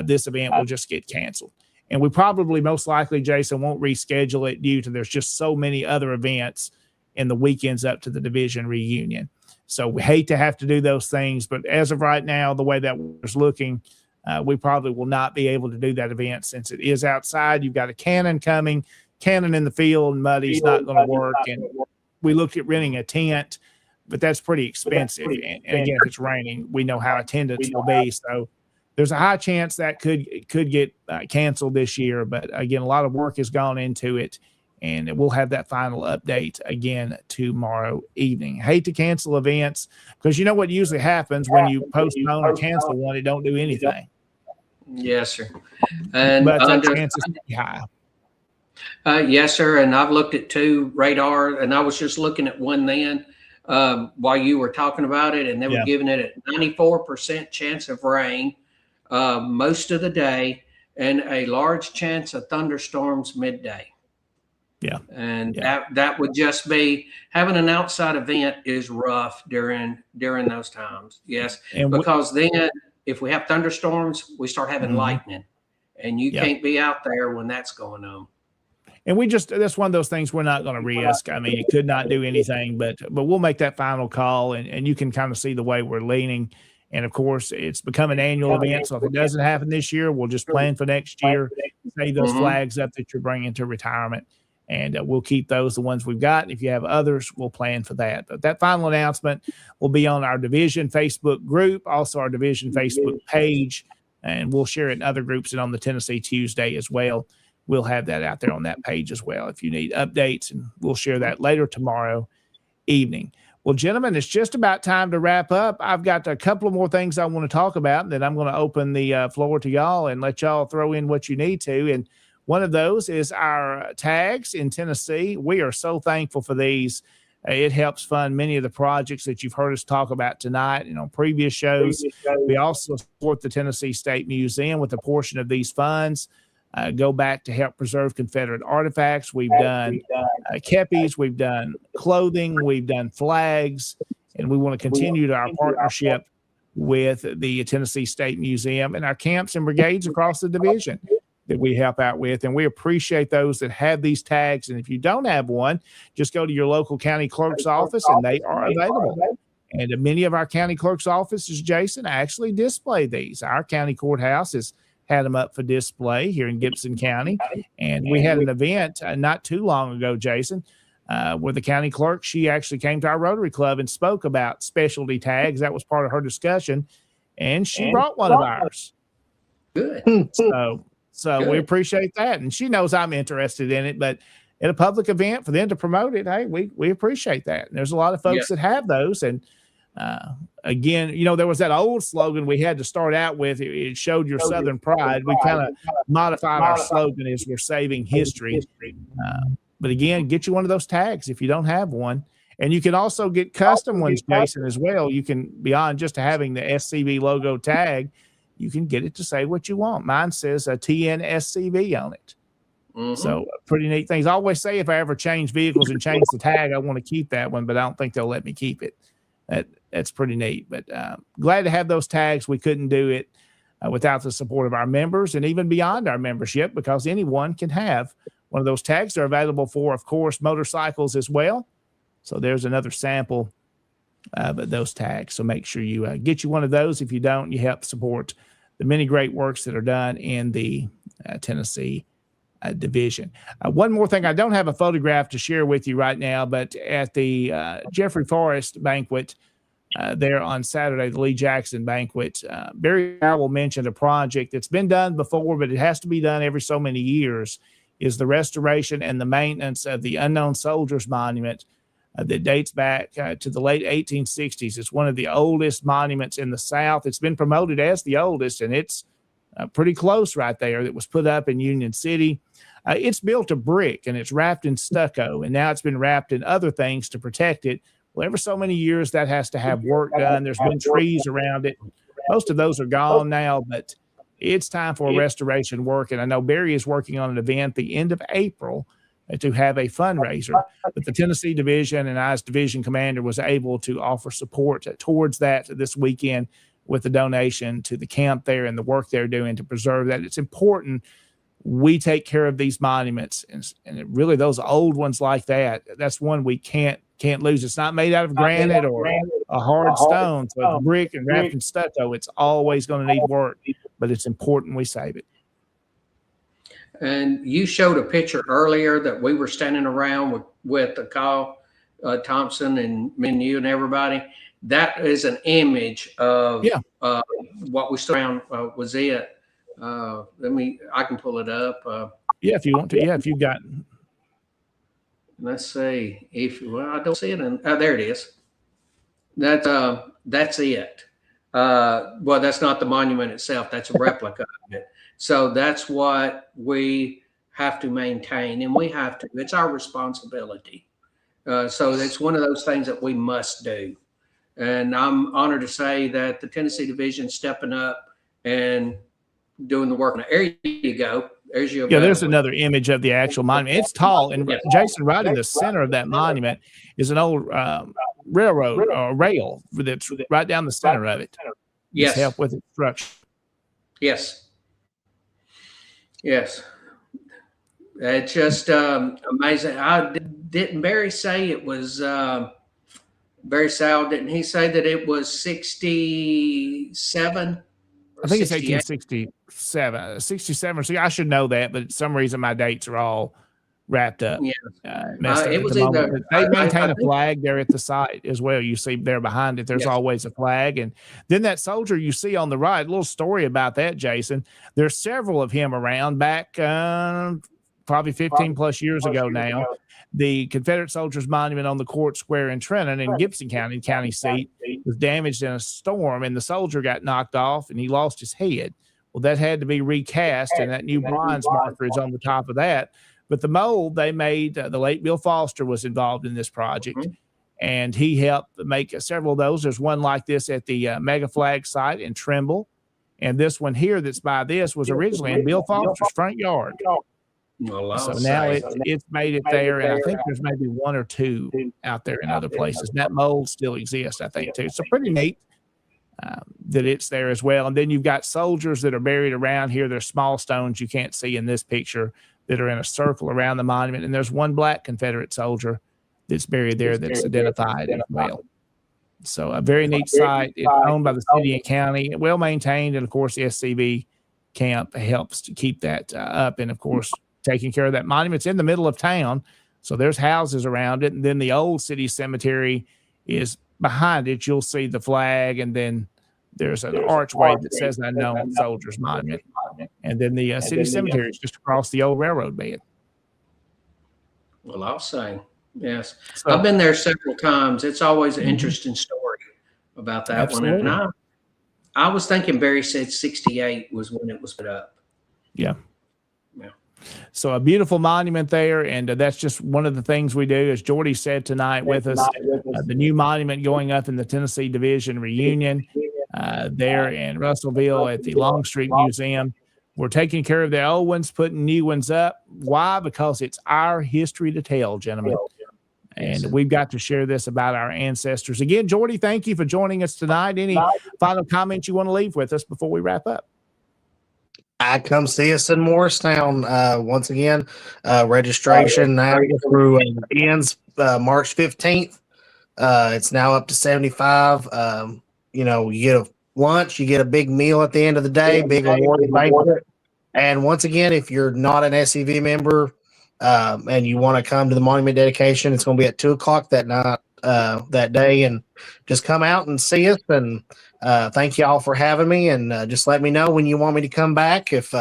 this event will just get canceled. And we probably most likely, Jason, won't reschedule it due to there's just so many other events in the weekends up to the division reunion. So we hate to have to do those things, but as of right now, the way that was looking, we probably will not be able to do that event since it is outside. You've got a cannon coming, cannon in the field, and muddy's not going to work. And we looked at renting a tent, but that's pretty expensive. And again, if it's raining, we know how attendance will be. So there's a high chance that could get canceled this year. But again, a lot of work has gone into it. And we'll have that final update again tomorrow evening. Hate to cancel events, because you know what usually happens when you postpone or cancel one, it don't do anything. Yes, sir. And but that chance is high. Yes, sir. And I've looked at 2 radar, and I was just looking at one then while you were talking about it, and they were giving it a 94% chance of rain most of the day and a large chance of thunderstorms midday. Yeah. And that would just be, having an outside event is rough during those times. Yes. And because then if we have thunderstorms, we start having lightning, and you can't be out there when that's going on. And that's one of those things we're not going to risk. I mean, it could not do anything, but we'll make that final call, and you can kind of see the way we're leaning. And of course, it's become an annual event. So if it doesn't happen this year, we'll just plan for next year, save those flags up that you're bringing to retirement. And we'll keep those, the ones we've got. If you have others, we'll plan for that. But that final announcement will be on our division Facebook group, also our division Facebook page, and we'll share it in other groups and on the Tennessee Tuesday as well. We'll have that out there on that page as well if you need updates, and we'll share that later tomorrow evening. Well, gentlemen, it's just about time to wrap up. I've got a couple of more things I want to talk about, and then I'm going to open the floor to y'all and let y'all throw in what you need to. And one of those is our tags in Tennessee. We are so thankful for these. It helps fund many of the projects that you've heard us talk about tonight and on previous shows. We also support the Tennessee State Museum with a portion of these funds. Go back to help preserve Confederate artifacts. We've done kepis, we've done clothing, we've done flags, and we want to continue our partnership with the Tennessee State Museum and our camps and brigades across the division that we help out with. And we appreciate those that have these tags. And if you don't have one, just go to your local county clerk's office and they are available. And many of our county clerk's offices, Jason, actually display these. Our county courthouse has had them up for display here in Gibson County. And we had an event not too long ago, Jason, where the county clerk, she actually came to our Rotary Club and spoke about specialty tags. That was part of her discussion. And she brought one of ours. Good. So we appreciate that. And she knows I'm interested in it, but at a public event for them to promote it, hey, we appreciate that. And there's a lot of folks that have those. And again, there was that old slogan we had to start out with. It showed your Southern pride. We kind of modified our slogan as we're saving history. But again, get you one of those tags if you don't have one. And you can also get custom ones, Jason, as well. You can, beyond just having the SCV logo tag, you can get it to say what you want. Mine says a TNSCV on it. So pretty neat things. I always say if I ever change vehicles and change the tag, I want to keep that one, but I don't think they'll let me keep it. That's pretty neat. But glad to have those tags. We couldn't do it without the support of our members and even beyond our membership, because anyone can have one of those tags. They're available for, of course, motorcycles as well. So there's another sample of those tags. So make sure you get you one of those. If you don't, you help support the many great works that are done in the Tennessee division. One more thing, I don't have a photograph to share with you right now, but at the Jeffrey Forrest banquet there on Saturday, the Lee Jackson banquet, Barry Howell mentioned a project that's been done before, but it has to be done every so many years, is the restoration and the maintenance of the Unknown Soldiers Monument that dates back to the late 1860s. It's one of the oldest monuments in the South. It's been promoted as the oldest, and it's pretty close right there. That was put up in Union City. It's built of brick, and it's wrapped in stucco, and now it's been wrapped in other things to protect it. Well, every so many years, that has to have work done. There's been trees around it. Most of those are gone now, but it's time for restoration work. And I know Barry is working on an event the end of April to have a fundraiser. But the Tennessee Division and I, as division commander, was able to offer support towards that this weekend with a donation to the camp there and the work they're doing to preserve that. It's important we take care of these monuments, and really those old ones like that. That's one we can't lose. It's not made out of granite or a hard stone, so it's brick and wrapped in stucco. It's always going to need work, but it's important we save it. And you showed a picture earlier that we were standing around with Kyle Thompson and me and you and everybody. That is an image of what we stood around was it. I can pull it up. If you want to. Yeah, if you've got. Let's see I don't see it. There it is. That's it. Well, that's not the monument itself. That's a replica of it. So that's what we have to maintain, and we have to. It's our responsibility. So it's one of those things that we must do. And I'm honored to say that the Tennessee Division stepping up and doing the work. Now, there you go. There's your. Yeah, there's another image of the actual monument. It's tall, and Jason, right in the center of that monument is an old railroad or rail that's right down the center of it. Yes. To help with its structure. Yes. Yes. It's just amazing. Didn't Barry say it was Barry Sal? Didn't he say that it was 67? I think it's 1867, 67. So I should know that, but for some reason my dates are all wrapped up. Yeah. It was either, they maintain a flag there at the site as well. You see there behind it, there's always a flag. And then that soldier you see on the right, a little story about that, Jason. There's several of him around back probably 15 plus years ago now. The Confederate Soldiers Monument on the Court Square in Trenton in Gibson County, county seat, was damaged in a storm, and the soldier got knocked off and he lost his head. Well, that had to be recast, and that new bronze marker is on the top of that. But the mold they made, the late Bill Foster was involved in this project, and he helped make several of those. There's one like this at the Mega Flag site in Trimble, and this one here that's by this was originally in Bill Foster's front yard. Well, so now it's made it there, and I think there's maybe one or two out there in other places. And that mold still exists, I think, too. So pretty neat that it's there as well. And then you've got soldiers that are buried around here. There's small stones you can't see in this picture that are in a circle around the monument. And there's one black Confederate soldier that's buried there that's identified as well. So a very neat site. It's owned by the city and county, well maintained. And, of course, the SCV camp helps to keep that up. And, of course, taking care of that monument's in the middle of town, so there's houses around it, and then the old city cemetery is behind it. You'll see the flag, and then there's an archway that says Unknown Soldiers Monument, and then the city cemetery is just across the old railroad bed. Well, I'll say yes. So, I've been there several times. It's always an interesting story about that one. And I was thinking Barry said 68 was when it was put up. Yeah. So a beautiful monument there, and that's just one of the things we do. As Jordy said tonight with us, the new monument going up in the Tennessee Division reunion there in Russellville at the Longstreet Museum. We're taking care of the old ones, putting new ones up. Why? Because it's our history to tell, gentlemen. And we've got to share this about our ancestors. Again, Jordy, thank you for joining us tonight. Any final comments you want to leave with us before we wrap up? Come see us in Morristown. Once again, registration now through ends March 15th. It's now up to 75. You get a lunch, you get a big meal at the end of the day, big award banquet, And once again, if you're not an SEV member and you want to come to the monument dedication, it's going to be at 2:00 that night, that day, and just come out and see us. And thank you all for having me. And just let me know when you want me to come back. If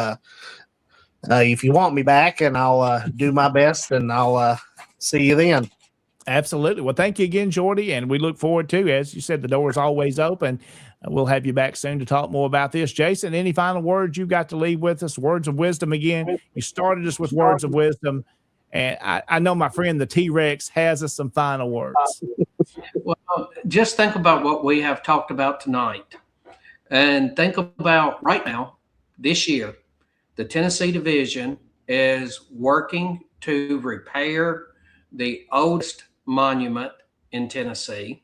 you want me back, and I'll do my best, and I'll see you then. Absolutely. Well, thank you again, Jordy. And we look forward to, as you said, the door is always open. We'll have you back soon to talk more about this. Jason, any final words you've got to leave with us? Words of wisdom again. You started us with words of wisdom. And I know my friend, the T-Rex, has us some final words. Well, just think about what we have talked about tonight. And think about right now, this year, the Tennessee Division is working to repair the oldest monument in Tennessee.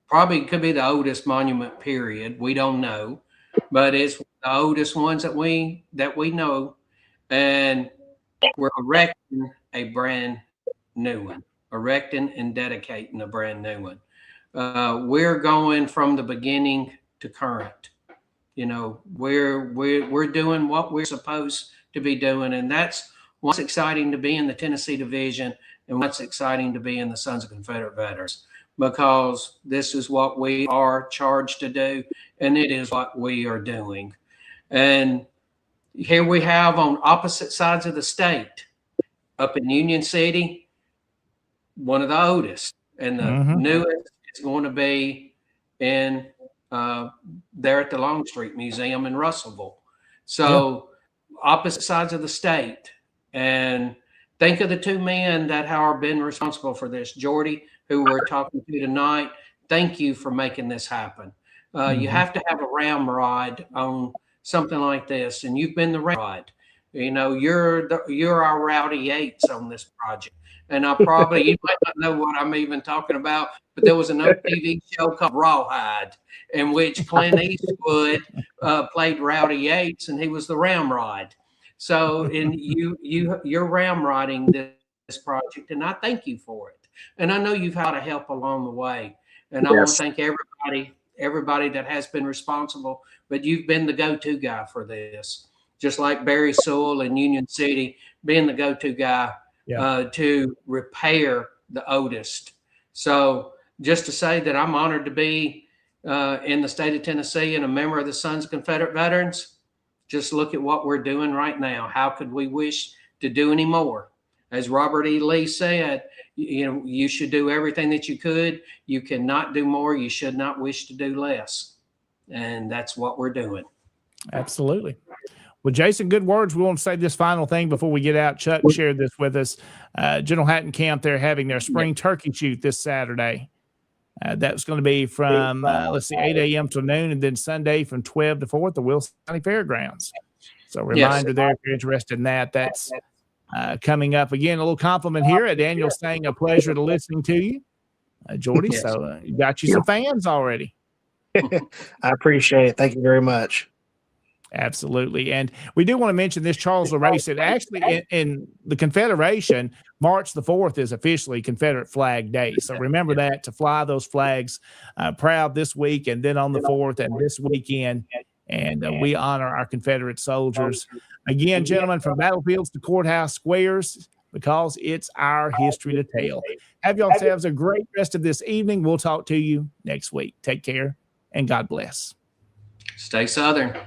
Probably could be the oldest monument, period. We don't know, but it's the oldest ones that we know. And we're erecting a brand new one, erecting and dedicating a brand new one. We're going from the beginning to current. You know, we're doing what we're supposed to be doing, and that's what's exciting to be in the Tennessee Division, and what's exciting to be in the Sons of Confederate Veterans, because this is what we are charged to do, and it is what we are doing. And here we have on opposite sides of the state, up in Union City, one of the oldest, and the newest is going to be in there at the Longstreet Museum in Russellville. So opposite sides of the state. And think of the two men that have been responsible for this. Jordy, who we're talking to tonight, thank you for making this happen. You have to have a ramrod on something like this, and you've been the ramrod. You know, you're our Rowdy Yates on this project. And you might not know what I'm even talking about, but there was an old TV show called Rawhide, in which Clint Eastwood played Rowdy Yates, and he was the ramrod. So, you're ramrodding this project, and I thank you for it. And I know you've had a help along the way. And I want to thank everybody that has been responsible, but you've been the go-to guy for this. Just like Barry Sewell in Union City being the go-to guy to repair the oldest. So just to say that I'm honored to be in the state of Tennessee and a member of the Sons of Confederate Veterans. Just look at what we're doing right now. How could we wish to do any more? As Robert E. Lee said, you know, you should do everything that you could. You cannot do more. You should not wish to do less. And that's what we're doing. Absolutely. Well, Jason, good words. We want to say this final thing before we get out. Chuck shared this with us. General Hatton Camp, they're having their spring turkey shoot this Saturday. That's going to be from, 8 a.m. till noon, and then Sunday from 12 to 4 at the Wilson County Fairgrounds. So reminder there, if you're interested in that, that's coming up. Again, a little compliment here. Daniel saying a pleasure to listening to you, Jordy. Yes. So you got you some fans already. I appreciate it. Thank you very much. Absolutely. And we do want to mention this Charles LaRace. It actually in the Confederation, March the 4th is officially Confederate Flag Day. So remember that, to fly those flags proud this week, and then on the 4th and this weekend. And we honor our Confederate soldiers. Again, gentlemen, from battlefields to courthouse squares, because it's our history to tell. Have yourselves a great rest of this evening. We'll talk to you next week. Take care, and God bless. Stay Southern.